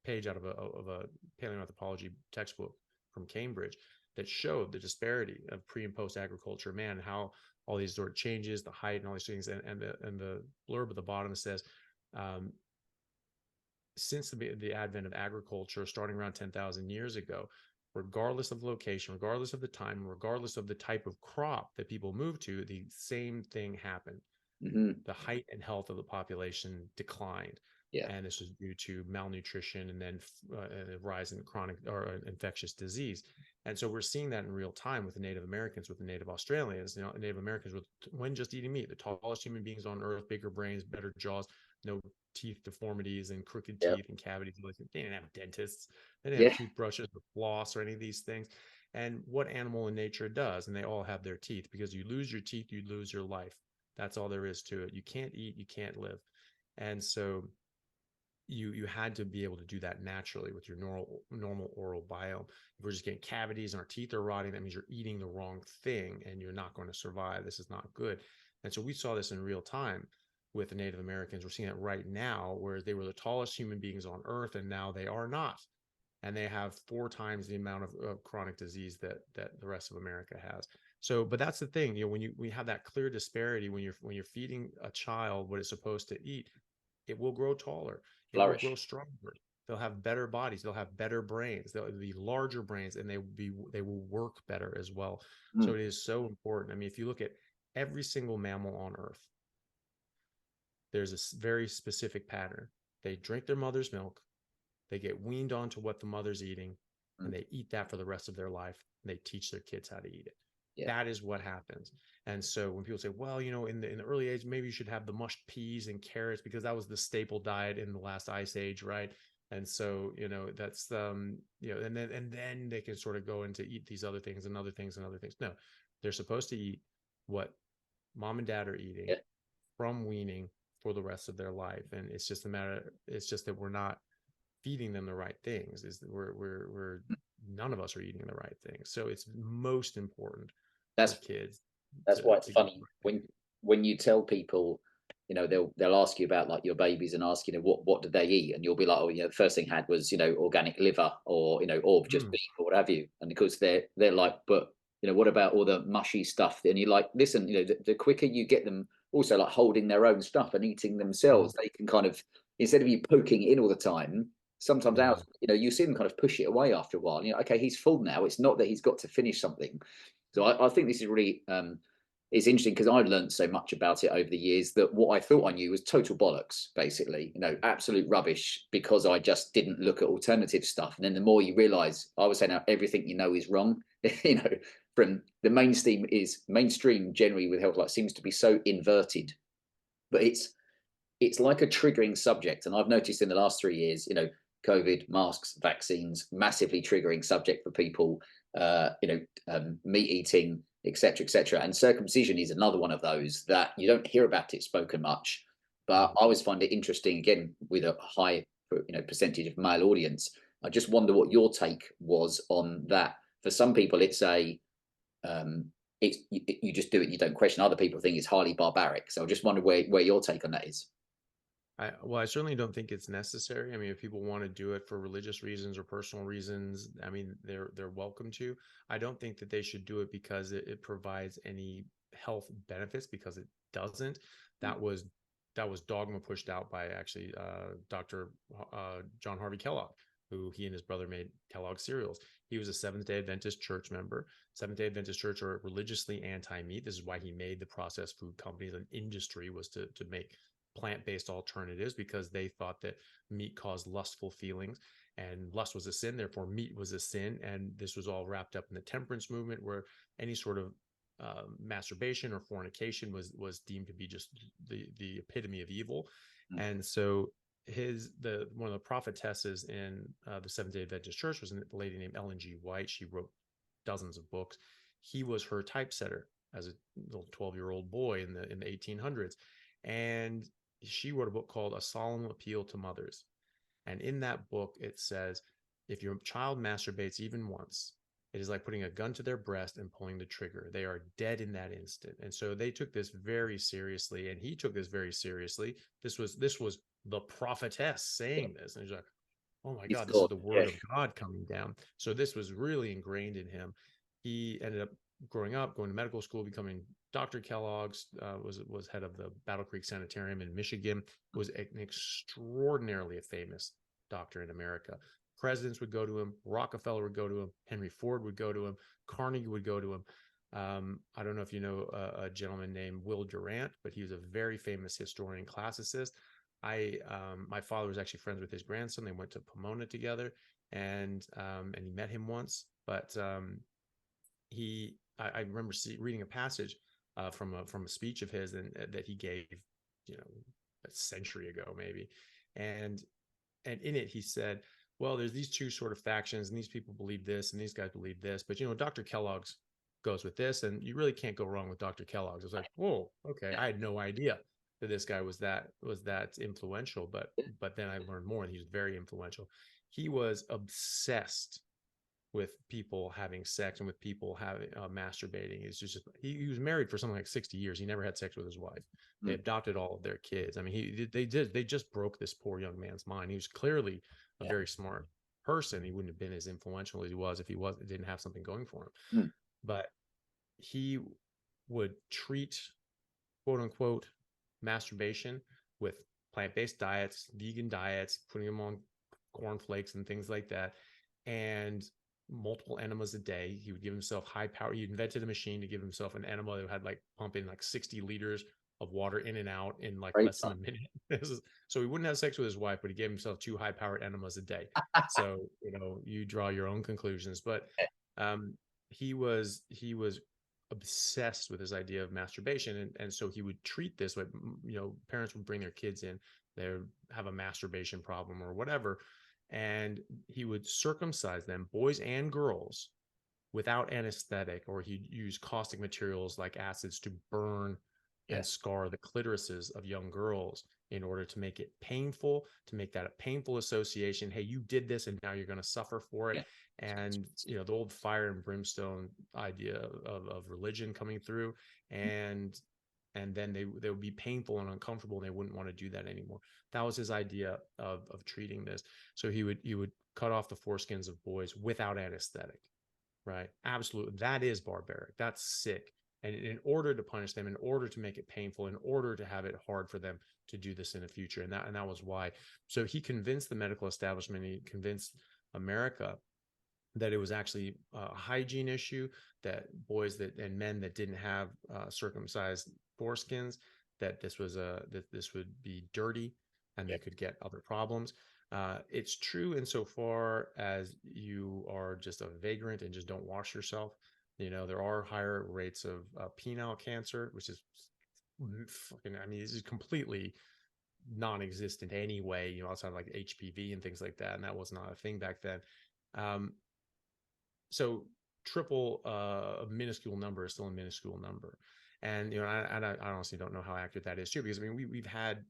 page out of a paleoanthropology textbook from Cambridge that showed the disparity of pre and post agriculture man, how all these sort of changes, the height and all these things, and the blurb at the bottom says, since the advent of agriculture, starting around 10,000 years ago, regardless of location, regardless of the time, regardless of the type of crop that people moved to, the same thing happened. The height and health of the population declined. And this was due to malnutrition and then a rise in chronic or infectious disease. And so we're seeing that in real time with the Native Americans, with the Native Australians. Native Americans, when just eating meat, the tallest human beings on Earth, bigger brains, better jaws, no teeth deformities and crooked teeth and cavities. They didn't have dentists. They didn't have toothbrushes or floss or any of these things. And what animal in nature does, and they all have their teeth, because you lose your teeth, you lose your life. That's all there is to it. You can't eat, you can't live. And so you had to be able to do that naturally with your normal oral biome. If we're just getting cavities and our teeth are rotting, that means you're eating the wrong thing and you're not going to survive. This is not good. And so we saw this in real time with the Native Americans. We're seeing it right now, where they were the tallest human beings on Earth, and now they are not. And they have 4 times the amount of chronic disease that the rest of America has. So, but that's the thing, when we have that clear disparity, when you're feeding a child what it's supposed to eat, it will grow taller. It will grow stronger. They'll have better bodies. They'll have better brains. They'll be larger brains, and they will work better as well. So it is so important. I mean, if you look at every single mammal on Earth, there's a very specific pattern. They drink their mother's milk. They get weaned onto what the mother's eating, and they eat that for the rest of their life. And they teach their kids how to eat it. That is what happens. And so when people say, well, in the early age, maybe you should have the mushed peas and carrots, because that was the staple diet in the last ice age, right? And so, that's and then they can sort of go into eat these other things and other things and other things. No, they're supposed to eat what mom and dad are eating from weaning for the rest of their life. And it's just that we're not feeding them the right things. Is that we're none of us are eating the right things. So it's most important for kids. That's why it's funny when you tell people, they'll ask you about like your babies and ask, what did they eat? And you'll be like, oh, the first thing had was, organic liver or, or just beef or what have you. And because they're like, but, what about all the mushy stuff? And you're like, listen, the quicker you get them also like holding their own stuff and eating themselves, they can kind of, instead of you poking it in all the time, sometimes out, you see them kind of push it away after a while. Okay, he's full now. It's not that he's got to finish something. So I think this is really, it's interesting, because I've learned so much about it over the years that what I thought I knew was total bollocks, basically, absolute rubbish, because I just didn't look at alternative stuff. And then the more you realize, I was saying now, everything is wrong, from the mainstream generally with health, like, seems to be so inverted, but it's like a triggering subject. And I've noticed in the last 3 years, COVID, masks, vaccines, massively triggering subject for people, meat eating, etc., etc. And circumcision is another one of those that you don't hear about it spoken much, but I always find it interesting, again, with a high, percentage of male audience. I just wonder what your take was on that. For some people, it's you just do it, you don't question. Other people think it's highly barbaric. So I just wonder where your take on that is. Well, I certainly don't think it's necessary. I mean, if people want to do it for religious reasons or personal reasons, I mean, they're welcome to. I don't think that they should do it because it provides any health benefits, because it doesn't. Mm. That was that was dogma pushed out by actually Dr. John Harvey Kellogg, who he and his brother made Kellogg cereals. He was a Seventh-day Adventist church member. Seventh-day Adventist church are religiously anti-meat. This is why he made the processed food companies. An industry was to make plant-based alternatives, because they thought that meat caused lustful feelings and lust was a sin, therefore meat was a sin. And this was all wrapped up in the temperance movement, where any sort of masturbation or fornication was deemed to be just the epitome of evil. And so one of the prophetesses in the Seventh-day Adventist Church was a lady named Ellen G. White. She wrote dozens of books. He was her typesetter as a little 12-year-old boy in the 1800s. And she wrote a book called A Solemn Appeal to Mothers. And in that book, it says, if your child masturbates even once, it is like putting a gun to their breast and pulling the trigger. They are dead in that instant. And so they took this very seriously, and he took this very seriously. This was the prophetess saying this. And he's like, oh my God, this is the word of God coming down. So this was really ingrained in him. He ended up growing up, going to medical school, becoming Dr. Kellogg's, was head of the Battle Creek Sanitarium in Michigan, was an extraordinarily famous doctor in America. Presidents would go to him. Rockefeller would go to him. Henry Ford would go to him. Carnegie would go to him. I don't know if you know a gentleman named Will Durant, but he was a very famous historian, classicist. My father was actually friends with his grandson. They went to Pomona together, and he met him once. But I remember reading a passage from a speech of his, and that he gave, a century ago maybe, and in it he said, well, there's these two sort of factions, and these people believe this, and these guys believe this, but Dr. Kellogg's goes with this, and you really can't go wrong with Dr. Kellogg's. I was like, whoa, okay, I had no idea that this guy was that influential, but then I learned more, and he was very influential. He was obsessed with people having sex and with people having masturbating. It's just he was married for something like 60 years. He never had sex with his wife. They adopted all of their kids. I mean, they just broke this poor young man's mind. He was clearly a very smart person. He wouldn't have been as influential as he was if he didn't have something going for him. But he would treat, quote unquote, masturbation with plant-based diets, vegan diets, putting them on cornflakes and things like that, and multiple enemas a day. He would give himself high power. He invented a machine to give himself an enema that had like pump in like 60 liters of water in and out in like less than a minute. So he wouldn't have sex with his wife, but he gave himself 2 high-powered enemas a day. So you draw your own conclusions. But he was obsessed with his idea of masturbation, and so he would treat this way. Parents would bring their kids in, they would have a masturbation problem or whatever, and he would circumcise them, boys and girls, without anesthetic, or he'd use caustic materials like acids to burn and scar the clitorises of young girls in order to make it painful, to make that a painful association. Hey, you did this and now you're going to suffer for it. And the old fire and brimstone idea of religion coming through, and then they would be painful and uncomfortable, and they wouldn't want to do that anymore. That was his idea of treating this. So he would cut off the foreskins of boys without anesthetic, right? Absolutely. That is barbaric. That's sick. And in order to punish them, in order to make it painful, in order to have it hard for them to do this in the future. And that was why. So he convinced the medical establishment, he convinced America that it was actually a hygiene issue, that boys and men that didn't have circumcised foreskins, that this would be dirty, and they could get other problems. It's true insofar as you are just a vagrant and just don't wash yourself. There are higher rates of penile cancer, which is fucking, this is completely non-existent anyway, outside of like HPV and things like that. And that was not a thing back then. So triple a minuscule number is still a minuscule number. And, I honestly don't know how accurate that is too, because we've had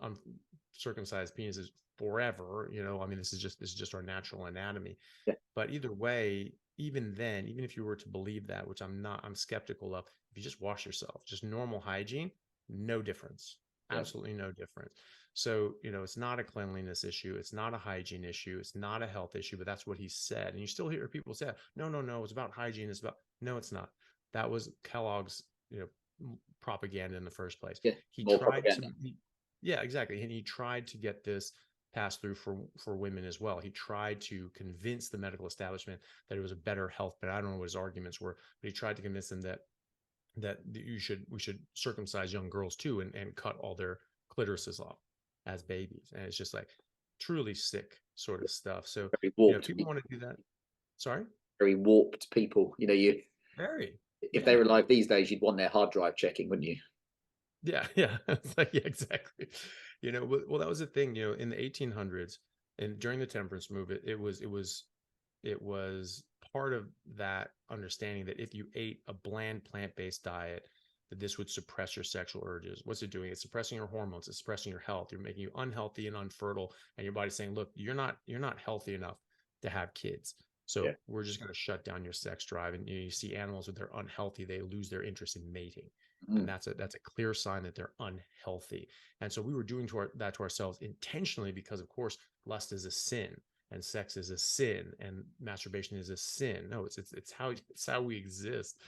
uncircumcised penises forever, this is just our natural anatomy. But either way, even then, even if you were to believe that, which I'm skeptical of, if you just wash yourself, just normal hygiene, no difference, absolutely no difference. So, it's not a cleanliness issue. It's not a hygiene issue. It's not a health issue, but that's what he said. And you still hear people say, no, it's about hygiene. No, it's not. That was Kellogg's, propaganda in the first place. Yeah, He more tried propaganda. yeah, exactly. And he tried to get this passed through for women as well. He tried to convince the medical establishment that it was a better health, but I don't know what his arguments were, but he tried to convince them that we should circumcise young girls too, and cut all their clitorises off as babies. And it's just like truly sick sort of stuff. So, Very warped people want to do that. Sorry? Very warped people. Very. If they were alive these days, you'd want their hard drive checking, wouldn't you? Yeah. It's like, yeah, exactly. Well, that was the thing, in the 1800s and during the temperance movement, it was part of that understanding that if you ate a bland plant-based diet, that this would suppress your sexual urges. What's it doing? It's suppressing your hormones. It's suppressing your health. You're making you unhealthy and unfertile, and your body's saying, look, you're not healthy enough to have kids. So we're just going to shut down your sex drive. And you see animals, when they're unhealthy, they lose their interest in mating. And that's a clear sign that they're unhealthy. And so we were doing that to ourselves intentionally, because of course, lust is a sin, and sex is a sin, and masturbation is a sin. No, it's how we exist,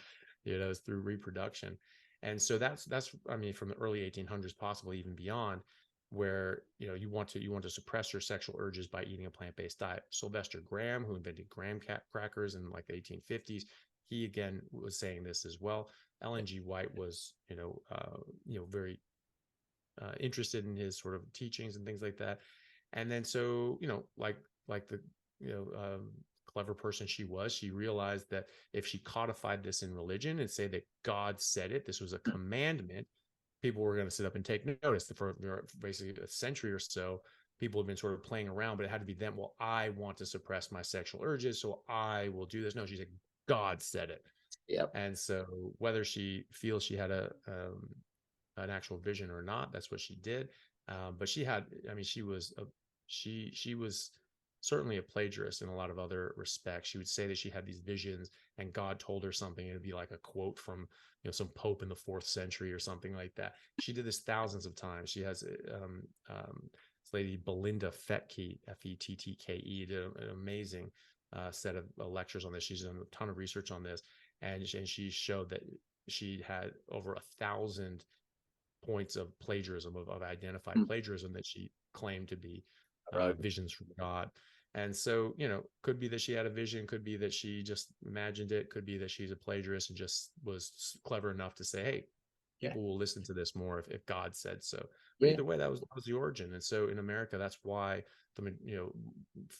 it's through reproduction. And so that's I mean, from the early 1800s, possibly even beyond, where you want to suppress your sexual urges by eating a plant-based diet. Sylvester Graham, who invented graham crackers in like the 1850s, he again was saying this as well. Ellen G. White was very interested in his sort of teachings and things like that. And then so like the clever person she was, she realized that if she codified this in religion and say that God said it, this was a commandment, people were going to sit up and take notice. For basically a century or so, people have been sort of playing around, but it had to be them. Well, I want to suppress my sexual urges, so I will do this. No, she's like, God said it. Yeah. And so whether she feels she had an actual vision or not, that's what she did. But she was certainly a plagiarist in a lot of other respects. She would say that she had these visions and God told her something. It'd be like a quote from some pope in the 4th century or something like that. She did this thousands of times. She has this lady Belinda Fettke, Fettke, did an amazing set of lectures on this. She's done a ton of research on this, and she showed that she had over 1,000 points of plagiarism, of identified plagiarism, that she claimed to be visions from God. And so, could be that she had a vision, could be that she just imagined it, could be that she's a plagiarist and just was clever enough to say, hey, people will listen to this more if God said so. Either way, that was the origin. And so in America, that's why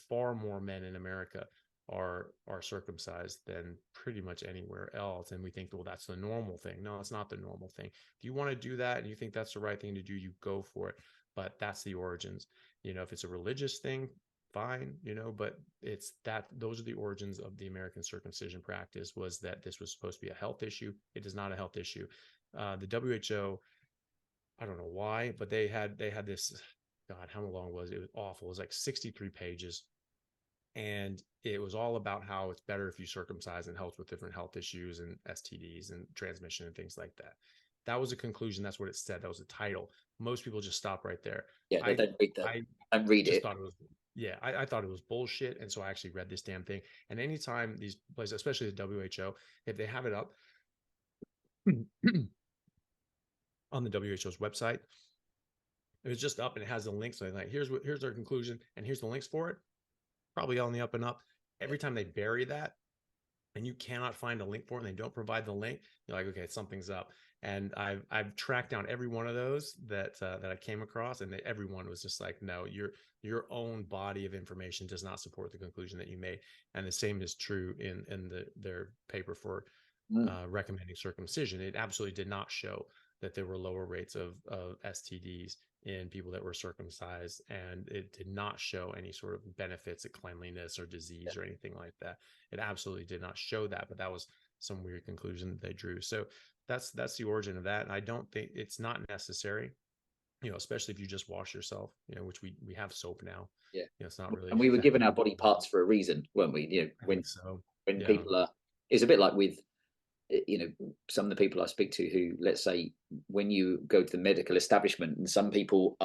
far more men in America are circumcised than pretty much anywhere else. And we think, well, that's the normal thing. No, it's not the normal thing. If you want to do that and you think that's the right thing to do, you go for it. But that's the origins. If it's a religious thing, fine, but those are the origins of the American circumcision practice, was that this was supposed to be a health issue. It is not a health issue. The WHO, I don't know why, but they had this, God, how long was it? It was awful. It was like 63 pages. And it was all about how it's better if you circumcise, and helps with different health issues and STDs and transmission and things like that. That was a conclusion. That's what it said. That was the title. Most people just stop right there. Yeah, they don't read that. I read it. I thought it was bullshit. And so I actually read this damn thing. And anytime these places, especially the WHO, if they have it up on the WHO's website, it was just up and it has the links. So like, here's our conclusion, and here's the links for it. Probably on the up and up. Every time they bury that and you cannot find a link for it and they don't provide the link, you're like, okay, something's up. And I've tracked down every one of those that I came across, and everyone was just like, no, your own body of information does not support the conclusion that you made. And the same is true in their paper for recommending circumcision. It absolutely did not show that there were lower rates of STDs in people that were circumcised, and it did not show any sort of benefits of cleanliness or disease or anything like that. It absolutely did not show that, but that was some weird conclusion that they drew. So that's the origin of that. And I don't think it's not necessary, especially if you just wash yourself, which we have soap now. Yeah. It's not really. And we were given our body parts for a reason, weren't we? When people are, it's a bit like with you know, some of the people I speak to who, let's say, when you go to the medical establishment, and some people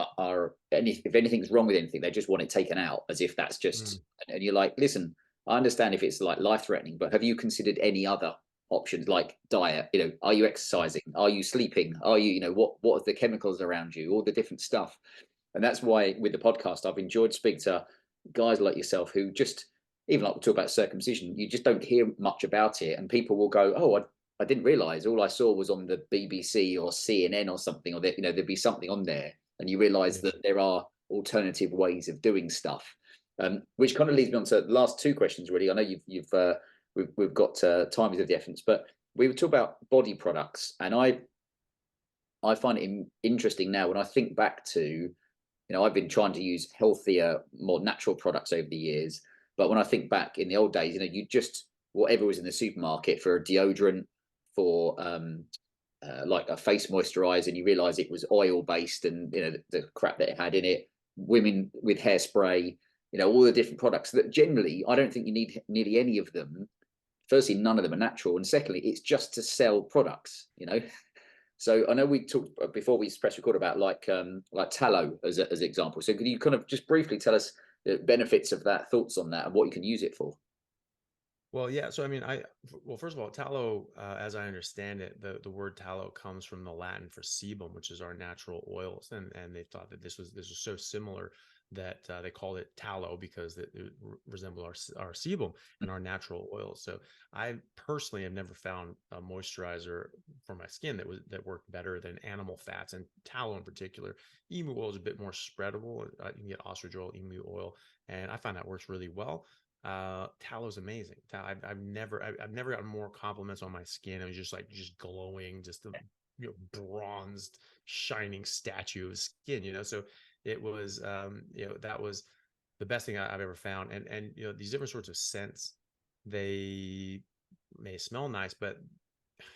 if anything's wrong with anything, they just want it taken out as if that's just, and you're like, listen, I understand if it's like life threatening, but have you considered any other options like diet? You know, are you exercising? Are you sleeping? Are you, you know, what are the chemicals around you? All the different stuff. And that's why with the podcast, I've enjoyed speaking to guys like yourself who just, even like we talk about circumcision, you just don't hear much about it. And people will go, oh, I didn't realize, all I saw was on the BBC or CNN or something, or that, you know, there'd be something on there. And you realize that there are alternative ways of doing stuff. Which kind of leads me on to the last two questions, really. I know we've got time is of the essence, but we would talk about body products, and I find it interesting now when I think back to, you know, I've been trying to use healthier, more natural products over the years, but when I think back in the old days, you know, you just, whatever was in the supermarket for a deodorant, for like a face moisturizer, and you realize it was oil based, and you know the crap that it had in it. Women with hairspray, you know, all the different products that generally I don't think you need nearly any of them. Firstly, none of them are natural, and secondly, it's just to sell products, you know. So I know we talked before we press record about like tallow as an example. So could you kind of just briefly tell us the benefits of that, thoughts on that, and what you can use it for? Well, yeah. So, I mean, well, first of all, tallow, as I understand it, the word tallow comes from the Latin for sebum, which is our natural oils. And they thought that this was so similar that they called it tallow because it resembled our sebum and our natural oils. So I personally have never found a moisturizer for my skin that worked better than animal fats, and tallow in particular. Emu oil is a bit more spreadable. You can get ostrich oil, emu oil, and I find that works really well. Tallow is amazing. I've never gotten more compliments on my skin. It was just glowing, just a, you know, bronzed, shining statue of skin, you know. So it was, you know, that was the best thing I've ever found. And you know, these different sorts of scents, they may smell nice, but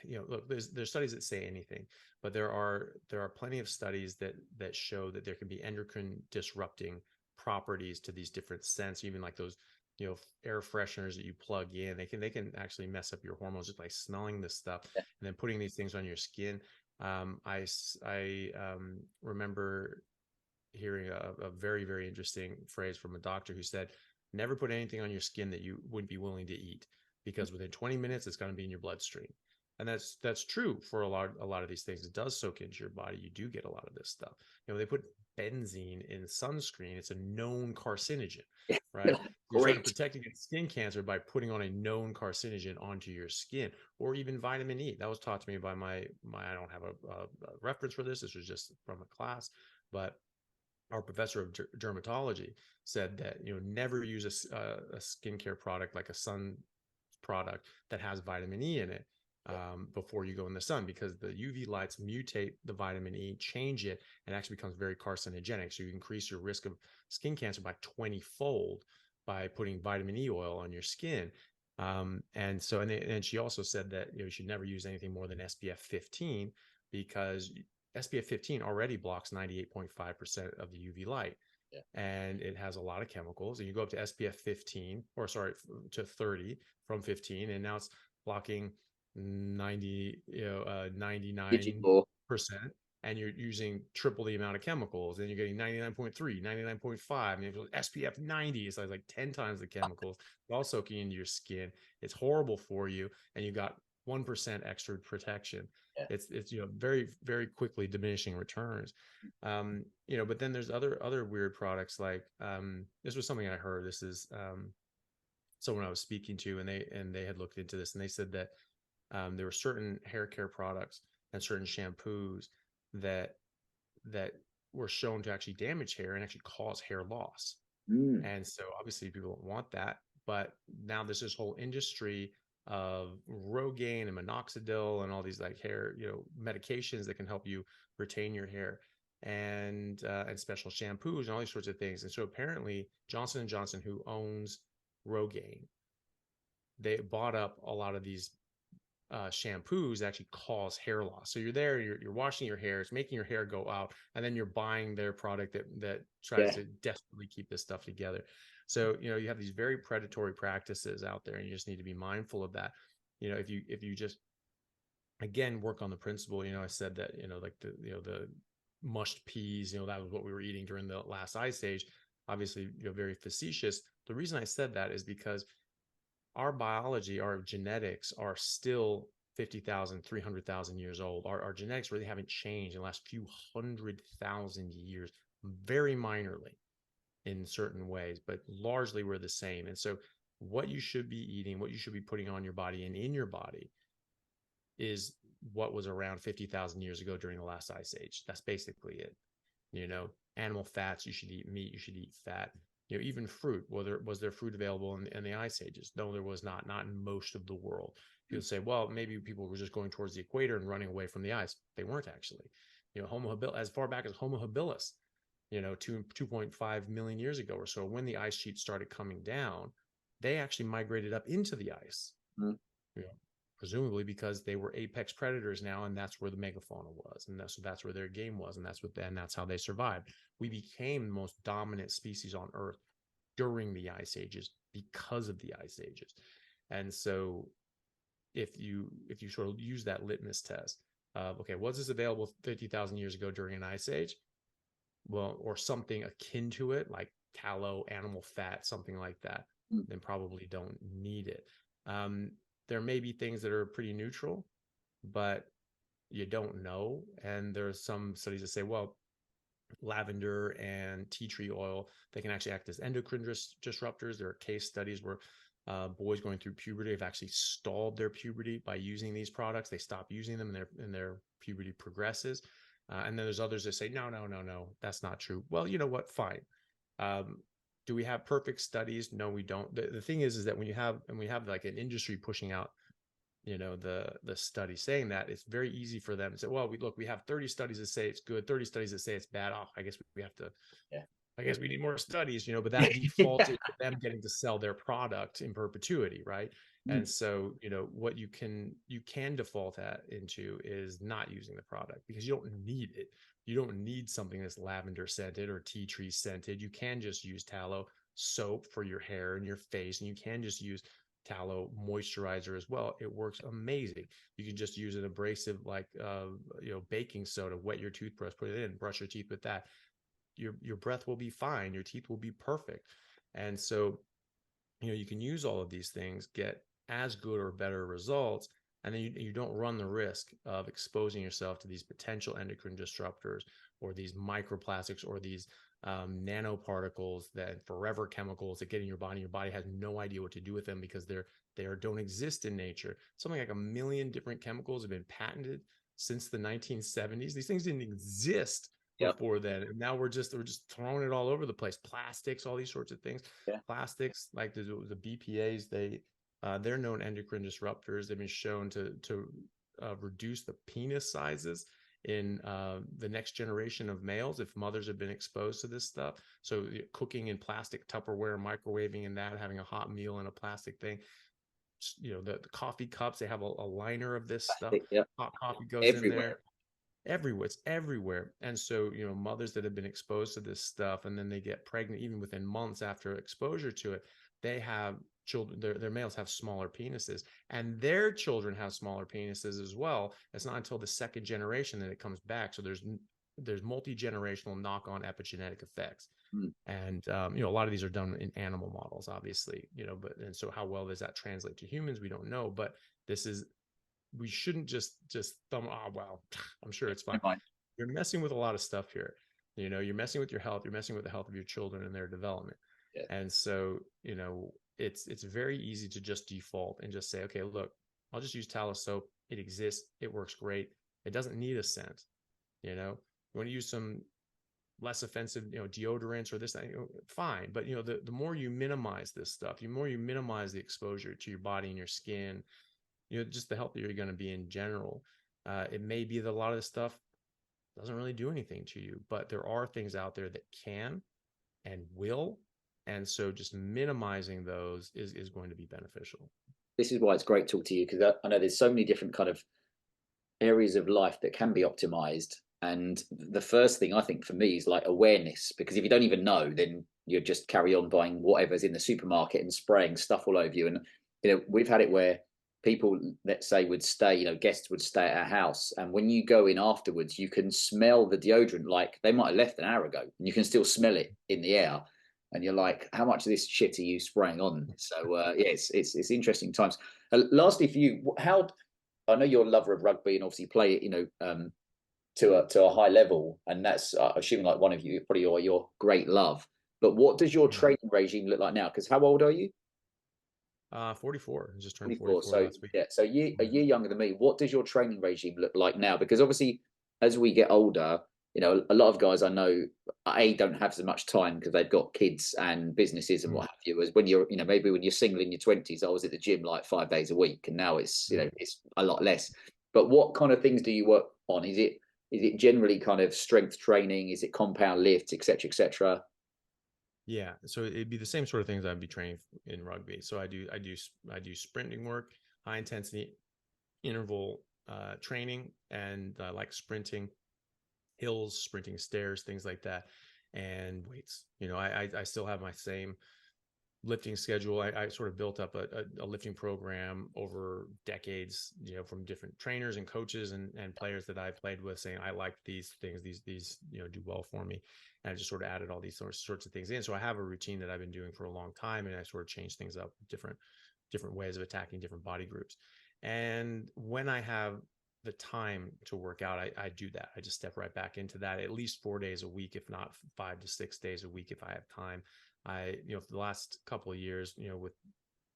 you know, look, there's studies that say anything, but there are plenty of studies that show that there can be endocrine disrupting properties to these different scents, even like those, you know, air fresheners that you plug in. They can actually mess up your hormones just by smelling this stuff, and then putting these things on your skin. I remember hearing a very, very interesting phrase from a doctor who said, never put anything on your skin that you wouldn't be willing to eat, because within 20 minutes it's going to be in your bloodstream. And that's true for a lot of these things. It does soak into your body. You do get a lot of this stuff. You know, they put benzene in sunscreen. It's a known carcinogen, right? You're trying to protect against skin cancer by putting on a known carcinogen onto your skin, or even vitamin E. That was taught to me by my I don't have a reference for this. This was just from a class, but our professor of dermatology said that, you know, never use a skincare product like a sun product that has vitamin E in it before you go in the sun, because the UV lights mutate the vitamin E, change it, and actually becomes very carcinogenic. So you increase your risk of skin cancer by 20-fold by putting vitamin E oil on your skin. And so, and she also said that, you know, you should never use anything more than SPF 15, because SPF 15 already blocks 98.5% of the UV light. Yeah. And it has a lot of chemicals, and you go up to SPF 15, or sorry, to 30 from 15, and now it's blocking 99%, and you're using triple the amount of chemicals, and you're getting 99.3, 99.5, and SPF 90 is like 10 times the chemicals. It's all soaking into your skin. It's horrible for you, and you got 1% extra protection. Yeah. It's you know, very, very quickly diminishing returns. You know, but then there's other weird products like this was something I heard. This is someone I was speaking to, and they had looked into this, and they said that there were certain hair care products and certain shampoos that were shown to actually damage hair and actually cause hair loss. And so obviously people don't want that, but now there's this whole industry of Rogaine and minoxidil and all these like hair, you know, medications that can help you retain your hair, and special shampoos and all these sorts of things. And so apparently Johnson & Johnson, who owns Rogaine, they bought up a lot of these shampoos that actually cause hair loss. So you're washing your hair, it's making your hair go out, and then you're buying their product that tries to desperately keep this stuff together. So, you know, you have these very predatory practices out there, and you just need to be mindful of that. You know, if you just again, work on the principle. I said that, like the mushed peas, that was what we were eating during the last ice age. Obviously, very facetious. The reason I said that is because our biology, our genetics are still 50,000, 300,000 years old. Our genetics really haven't changed in the last few 100,000 years, very minorly in certain ways, but largely we're the same. And so what you should be eating, what you should be putting on your body and in your body is what was around 50,000 years ago during the last ice age. That's basically it. Animal fats, you should eat meat, you should eat fat. Even fruit. Was there fruit available in the ice ages? No, there was not in most of the world. You'll say, well, maybe people were just going towards the equator and running away from the ice. They weren't actually. Homo habilis, as far back as Homo habilis, 2.5 million years ago or so, when the ice sheet started coming down, they actually migrated up into the ice. Presumably because they were apex predators now, and that's where the megafauna was, and that's where their game was, and that's how they survived. We became the most dominant species on Earth during the ice ages because of the ice ages. And so if you sort of use that litmus test of, okay, was this available 50,000 years ago during an ice age? Well, or something akin to it, like tallow, animal fat, something like that, then probably don't need it. There may be things that are pretty neutral, but you don't know. And there's some studies that say, well, lavender and tea tree oil, they can actually act as endocrine disruptors. There are case studies where boys going through puberty have actually stalled their puberty by using these products. They stop using them and their puberty progresses. And then there's others that say, no, that's not true. Well, you know what? Fine. Do we have perfect studies? No, we don't. The thing is that when we have like an industry pushing out, the study saying that, it's very easy for them to say, well, we have 30 studies that say it's good, 30 studies that say it's bad. Oh, I guess we have to, I guess we need more studies, but that defaults to them getting to sell their product in perpetuity, right? And so, what you can default into is not using the product because you don't need it. You don't need something that's lavender scented or tea tree scented. You can just use tallow soap for your hair and your face, and you can just use tallow moisturizer as well. It works amazing. You can just use an abrasive like baking soda, wet your toothbrush, put it in, brush your teeth with that. Your breath will be fine. Your teeth will be perfect. And so, you can use all of these things, get as good or better results, and then you don't run the risk of exposing yourself to these potential endocrine disruptors or these microplastics or these nanoparticles, that forever chemicals that get in your body. Your body has no idea what to do with them because they don't exist in nature. Something like 1 million different chemicals have been patented since the 1970s. These things didn't exist before then, and now we're just throwing it all over the place. Plastics, all these sorts of things. Plastics like the BPA's, they're known endocrine disruptors. They've been shown to reduce the penis sizes in the next generation of males if mothers have been exposed to this stuff. So cooking in plastic Tupperware, microwaving in that, having a hot meal in a plastic thing. The coffee cups, they have a liner of this stuff. Hot coffee goes everywhere. In there. Everywhere. It's everywhere. And so, mothers that have been exposed to this stuff and then they get pregnant, even within months after exposure to it, they have children, their males have smaller penises, and their children have smaller penises as well. It's not until the second generation that it comes back. So there's multi-generational knock-on epigenetic effects. And a lot of these are done in animal models, obviously, and so how well does that translate to humans? We don't know, but we shouldn't just thumb, well, I'm sure it's fine. You're messing with a lot of stuff here. You're messing with your health. You're messing with the health of your children and their development. And so, it's very easy to just default and just say, okay, look, I'll just use tallow soap. It exists. It works great. It doesn't need a scent. You want to use some less offensive, deodorants or this, fine. But, the more you minimize this stuff, the more you minimize the exposure to your body and your skin, just the healthier you're going to be in general. It may be that a lot of this stuff doesn't really do anything to you, but there are things out there that can and will. And so just minimizing those is going to be beneficial. This is why it's great to talk to you, because I know there's so many different kind of areas of life that can be optimized. And the first thing I think for me is like awareness, because if you don't even know, then you just carry on buying whatever's in the supermarket and spraying stuff all over you. And, we've had it where people, let's say, would stay, you know, guests would stay at our house, and when you go in afterwards, you can smell the deodorant like they might have left an hour ago, and you can still smell it in the air. And you're like, how much of this shit are you spraying on? So yeah, it's interesting times. Lastly, for you, how, I know you're a lover of rugby and obviously play it, you know, to a high level, and that's assuming like one of you, probably your great love. But what does your Yeah. training regime look like now? Because how old are you? 44. Just turned 44. 44 So last week. yeah, so a year younger than me. What does your training regime look like now? Because obviously, as we get older, you know, a lot of guys I know, don't have so much time because they've got kids and businesses and Mm. what have you. As when you're, you know, maybe when you're single in your 20s, I was at the gym like 5 days a week, and now it's, you know, it's a lot less. But what kind of things do you work on? Is it generally kind of strength training? Is it compound lifts, etc., etc.? Yeah, so it'd be the same sort of things I'd be training in rugby. So I do sprinting work, high intensity interval training, and like sprinting hills, sprinting stairs, things like that, and weights. You know, I still have my same lifting schedule. I sort of built up a lifting program over decades, you know, from different trainers and coaches and players that I played with, saying I like these things, these you know, do well for me. And I just sort of added all these sorts of things in. So I have a routine that I've been doing for a long time, and I sort of change things up, different ways of attacking different body groups. And when I have the time to work out, I do that. I just step right back into that at least 4 days a week, if not 5 to 6 days a week, if I have time. You know, for the last couple of years, you know, with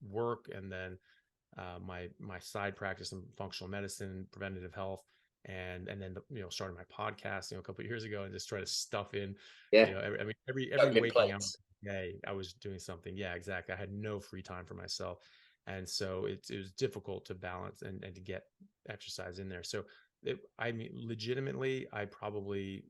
work, and then my side practice in functional medicine, preventative health, and then you know, starting my podcast, you know, a couple of years ago, and just try to stuff in, you Yeah, know, every don't waking hour of place. the day, I was doing something. Yeah, exactly. I had no free time for myself, and so it was difficult to balance and to get exercise in there. So I mean, legitimately, I probably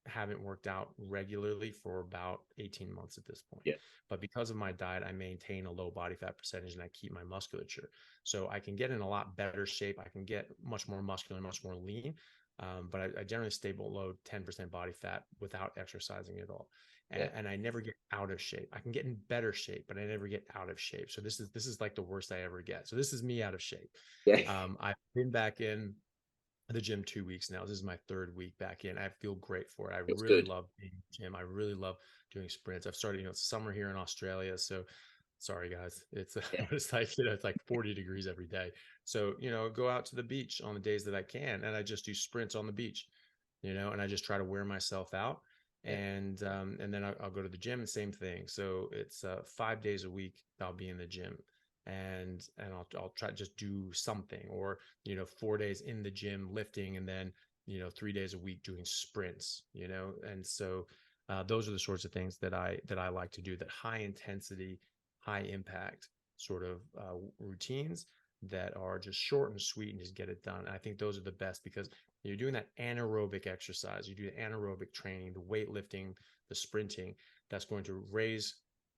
haven't worked out regularly for about 18 months at this point. Yeah, But because of my diet, I maintain a low body fat percentage and I keep my musculature. So I can get in a lot better shape. I can get much more muscular, much more lean. But I generally stay below 10% body fat without exercising at all. yeah, And I never get out of shape. I can get in better shape, but I never get out of shape. So this is like the worst I ever get. So this is me out of shape. yeah. I've been back in the gym 2 weeks now. This is my third week back in. I feel great for it. I It's really good. love being in the gym. I really love doing sprints. I've started, you know, it's summer here in Australia. So sorry guys, it's Yeah, it's like, you know, it's like 40 degrees every day. So, you know, go out to the beach on the days that I can, and I just do sprints on the beach, you know, and I just try to wear myself out. yeah, And then I'll go to the gym, and same thing. So it's 5 days a week I'll be in the gym, and I'll try to just do something, or you know, 4 days in the gym lifting, and then you know, 3 days a week doing sprints, you know. And so those are the sorts of things that I like to do, that high intensity, high impact sort of routines that are just short and sweet and just get it done. And I think those are the best, because you're doing that anaerobic exercise, you do the anaerobic training, the weightlifting, the sprinting, that's going to raise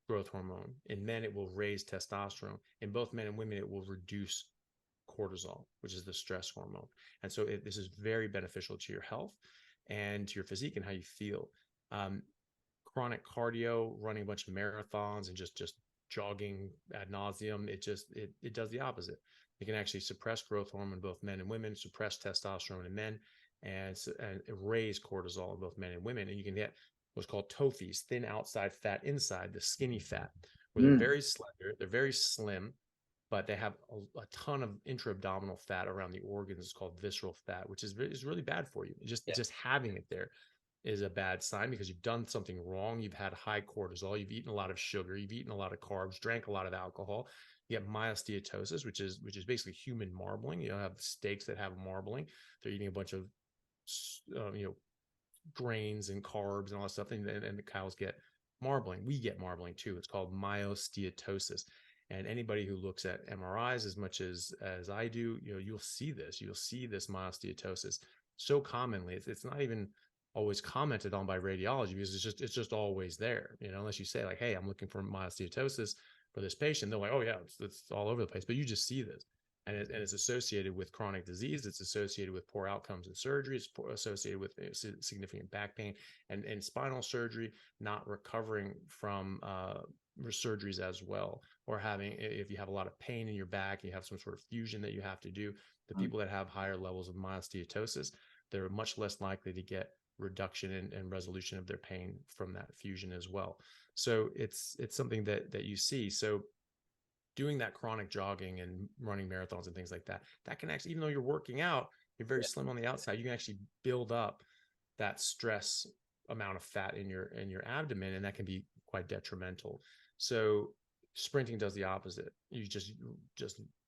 growth hormone. In men, it will raise testosterone. In both men and women, it will reduce cortisol, which is the stress hormone. And so this is very beneficial to your health and to your physique and how you feel. Um, Chronic cardio, running a bunch of marathons and just jogging ad nauseum, it does the opposite. It can actually suppress growth hormone in both men and women, suppress testosterone in men, and raise cortisol in both men and women. And you can get what's called tophies, thin outside, fat inside, the skinny fat, where they're mm, very slender, they're very slim, but they have a ton of intra-abdominal fat around the organs. It's called visceral fat, which is really bad for you. yeah, Just having it there is a bad sign, because you've done something wrong. You've had high cortisol, you've eaten a lot of sugar, you've eaten a lot of carbs, drank a lot of alcohol. You get myosteatosis, which is basically human marbling. You know, have steaks that have marbling. They're eating a bunch of you know, grains and carbs and all that stuff, and the cows get marbling. We get marbling too. It's called myosteatosis. And anybody who looks at MRIs as much as I do, you know, you'll see this myosteatosis so commonly. It's not even always commented on by radiology, because it's just always there, you know, unless you say like, hey, I'm looking for myosteatosis for this patient. They're like, oh yeah, it's all over the place, but you just see this. And it's associated with chronic disease. It's associated with poor outcomes in surgery. It's associated with significant back pain and spinal surgery, not recovering from surgeries as well, or if you have a lot of pain in your back, you have some sort of fusion that you have to do, the people that have higher levels of myosteatosis, they're much less likely to get reduction and resolution of their pain from that fusion as well. So it's something that you see. So doing that chronic jogging and running marathons and things like that, that can actually, even though you're working out, you're very slim on the outside, you can actually build up that stress amount of fat in your abdomen, and that can be quite detrimental. So sprinting does the opposite. You just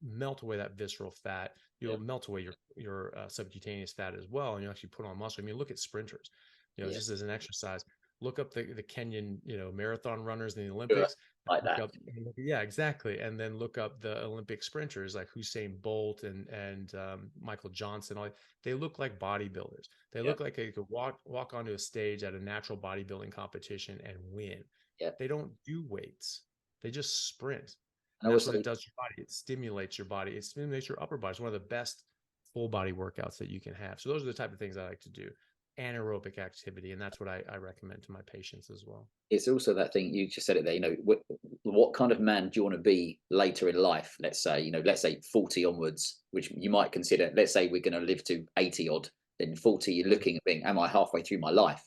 melt away that visceral fat. You'll melt away your subcutaneous fat as well, and you actually put on muscle. I mean, look at sprinters, just as an exercise. Look up the Kenyan, marathon runners in the Olympics. Like that. Yeah, exactly. And then look up the Olympic sprinters like Usain Bolt and Michael Johnson. They look like bodybuilders. They look like they could walk onto a stage at a natural bodybuilding competition and win. They don't do weights. They just sprint. And that's what it does to your body. It stimulates your body. It stimulates your upper body. It's one of the best full body workouts that you can have. So those are the type of things I like to do. Anaerobic activity, and that's what I recommend to my patients as well. It's also that thing you just said it there. What kind of man do you want to be later in life? Let's say 40 onwards, which you might consider. Let's say we're going to live to 80 odd. Then 40, you're looking at being, am I halfway through my life?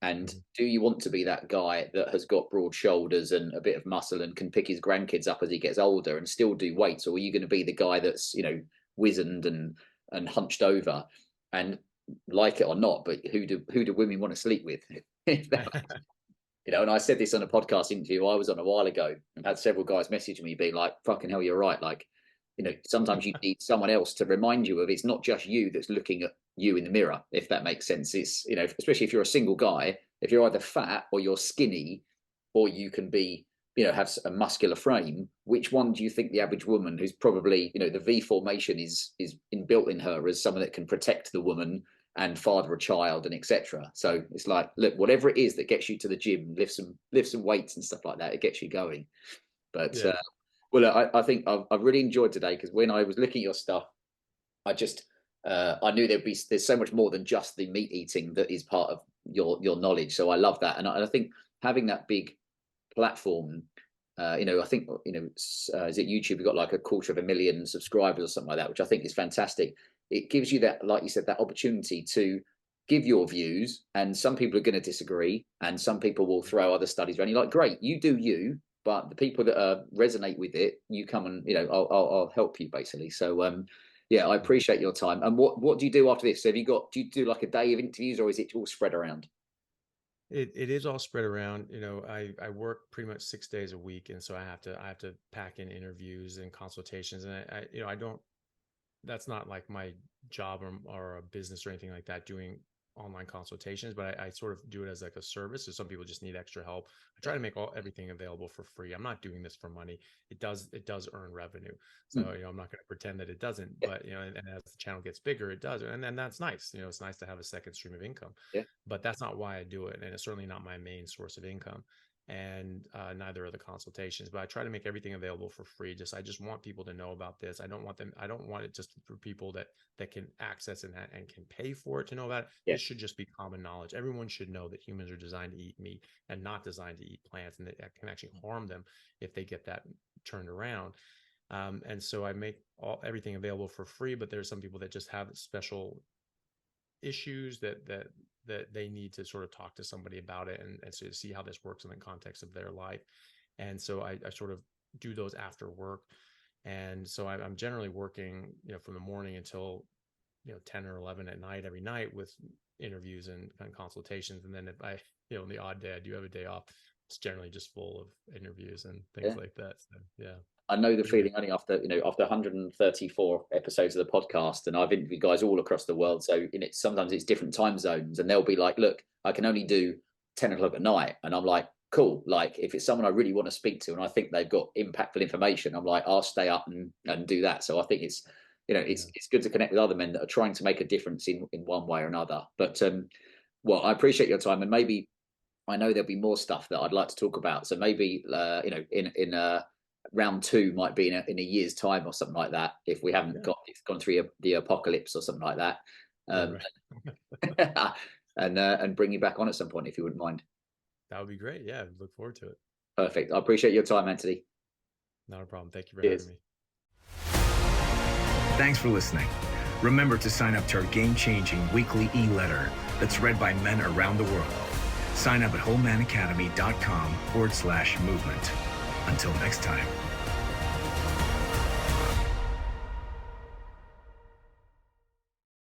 And do you want to be that guy that has got broad shoulders and a bit of muscle and can pick his grandkids up as he gets older and still do weights, or are you going to be the guy that's wizened and hunched over? And like it or not, but who do women want to sleep with? And I said this on a podcast interview I was on a while ago, and had several guys message me being like, fucking hell, you're right. Like, sometimes you need someone else to remind you of it's not just you that's looking at you in the mirror, if that makes sense. It's, especially if you're a single guy, if you're either fat or you're skinny, or you can be, have a muscular frame, which one do you think the average woman who's probably, the V formation is inbuilt in her as someone that can protect the woman and father a child and etc. So it's like, look, whatever it is that gets you to the gym, lift some weights and stuff like that, it gets you going. But well, I think I've really enjoyed today, because when I was looking at your stuff, I knew there's so much more than just the meat eating that is part of your knowledge. So I love that, and I think having that big platform, I think is it YouTube? You've got like 250,000 subscribers or something like that, which I think is fantastic. It gives you that, like you said, that opportunity to give your views, and some people are going to disagree, and some people will throw other studies around. You're like, great, you do you, but the people that resonate with it, you come and I'll help you basically. So I appreciate your time. And what do you do after this? So do you do like a day of interviews, or is it all spread around? It is all spread around. I work pretty much 6 days a week, and so I have to pack in interviews and consultations, and I don't. That's not like my job or a business or anything like that, doing online consultations, but I sort of do it as like a service. So some people just need extra help. I try to make everything available for free. I'm not doing this for money. It does earn revenue. So, I'm not going to pretend that it doesn't, but, and as the channel gets bigger, it does. And that's nice. It's nice to have a second stream of income, but that's not why I do it. And it's certainly not my main source of income. And neither are the consultations, but I try to make everything available for free. I just want people to know about this. I don't want it just for people that can access and can pay for it to know about it. It should just be common knowledge. Everyone should know that humans are designed to eat meat and not designed to eat plants, and that can actually harm them if they get that turned around. And so I make everything available for free, but there's some people that just have special issues that they need to sort of talk to somebody about it and so to see how this works in the context of their life. And so I sort of do those after work. And so I'm generally working, from the morning until, 10 or 11 at night, every night, with interviews and consultations. And then if I, on the odd day I do have a day off, it's generally just full of interviews and things like that. So, I know the feeling only after 134 episodes of the podcast, and I've interviewed guys all across the world. So sometimes it's different time zones, and they'll be like, look, I can only do 10 o'clock at night. And I'm like, cool. Like, if it's someone I really want to speak to and I think they've got impactful information, I'm like, I'll stay up and do that. So I think it's good to connect with other men that are trying to make a difference in one way or another. But I appreciate your time, and maybe I know there'll be more stuff that I'd like to talk about. So maybe in round 2 might be in a year's time or something like that, if we haven't gone through the apocalypse or something like that. And bring you back on at some point, if you wouldn't mind. That would be great. Yeah, look forward to it. Perfect. I appreciate your time, Anthony. Not a problem. Thank you for Cheers. having me. Thanks for listening. Remember to sign up to our game-changing weekly e-letter that's read by men around the world. Sign up at wholemanacademy.com/movement. Until next time.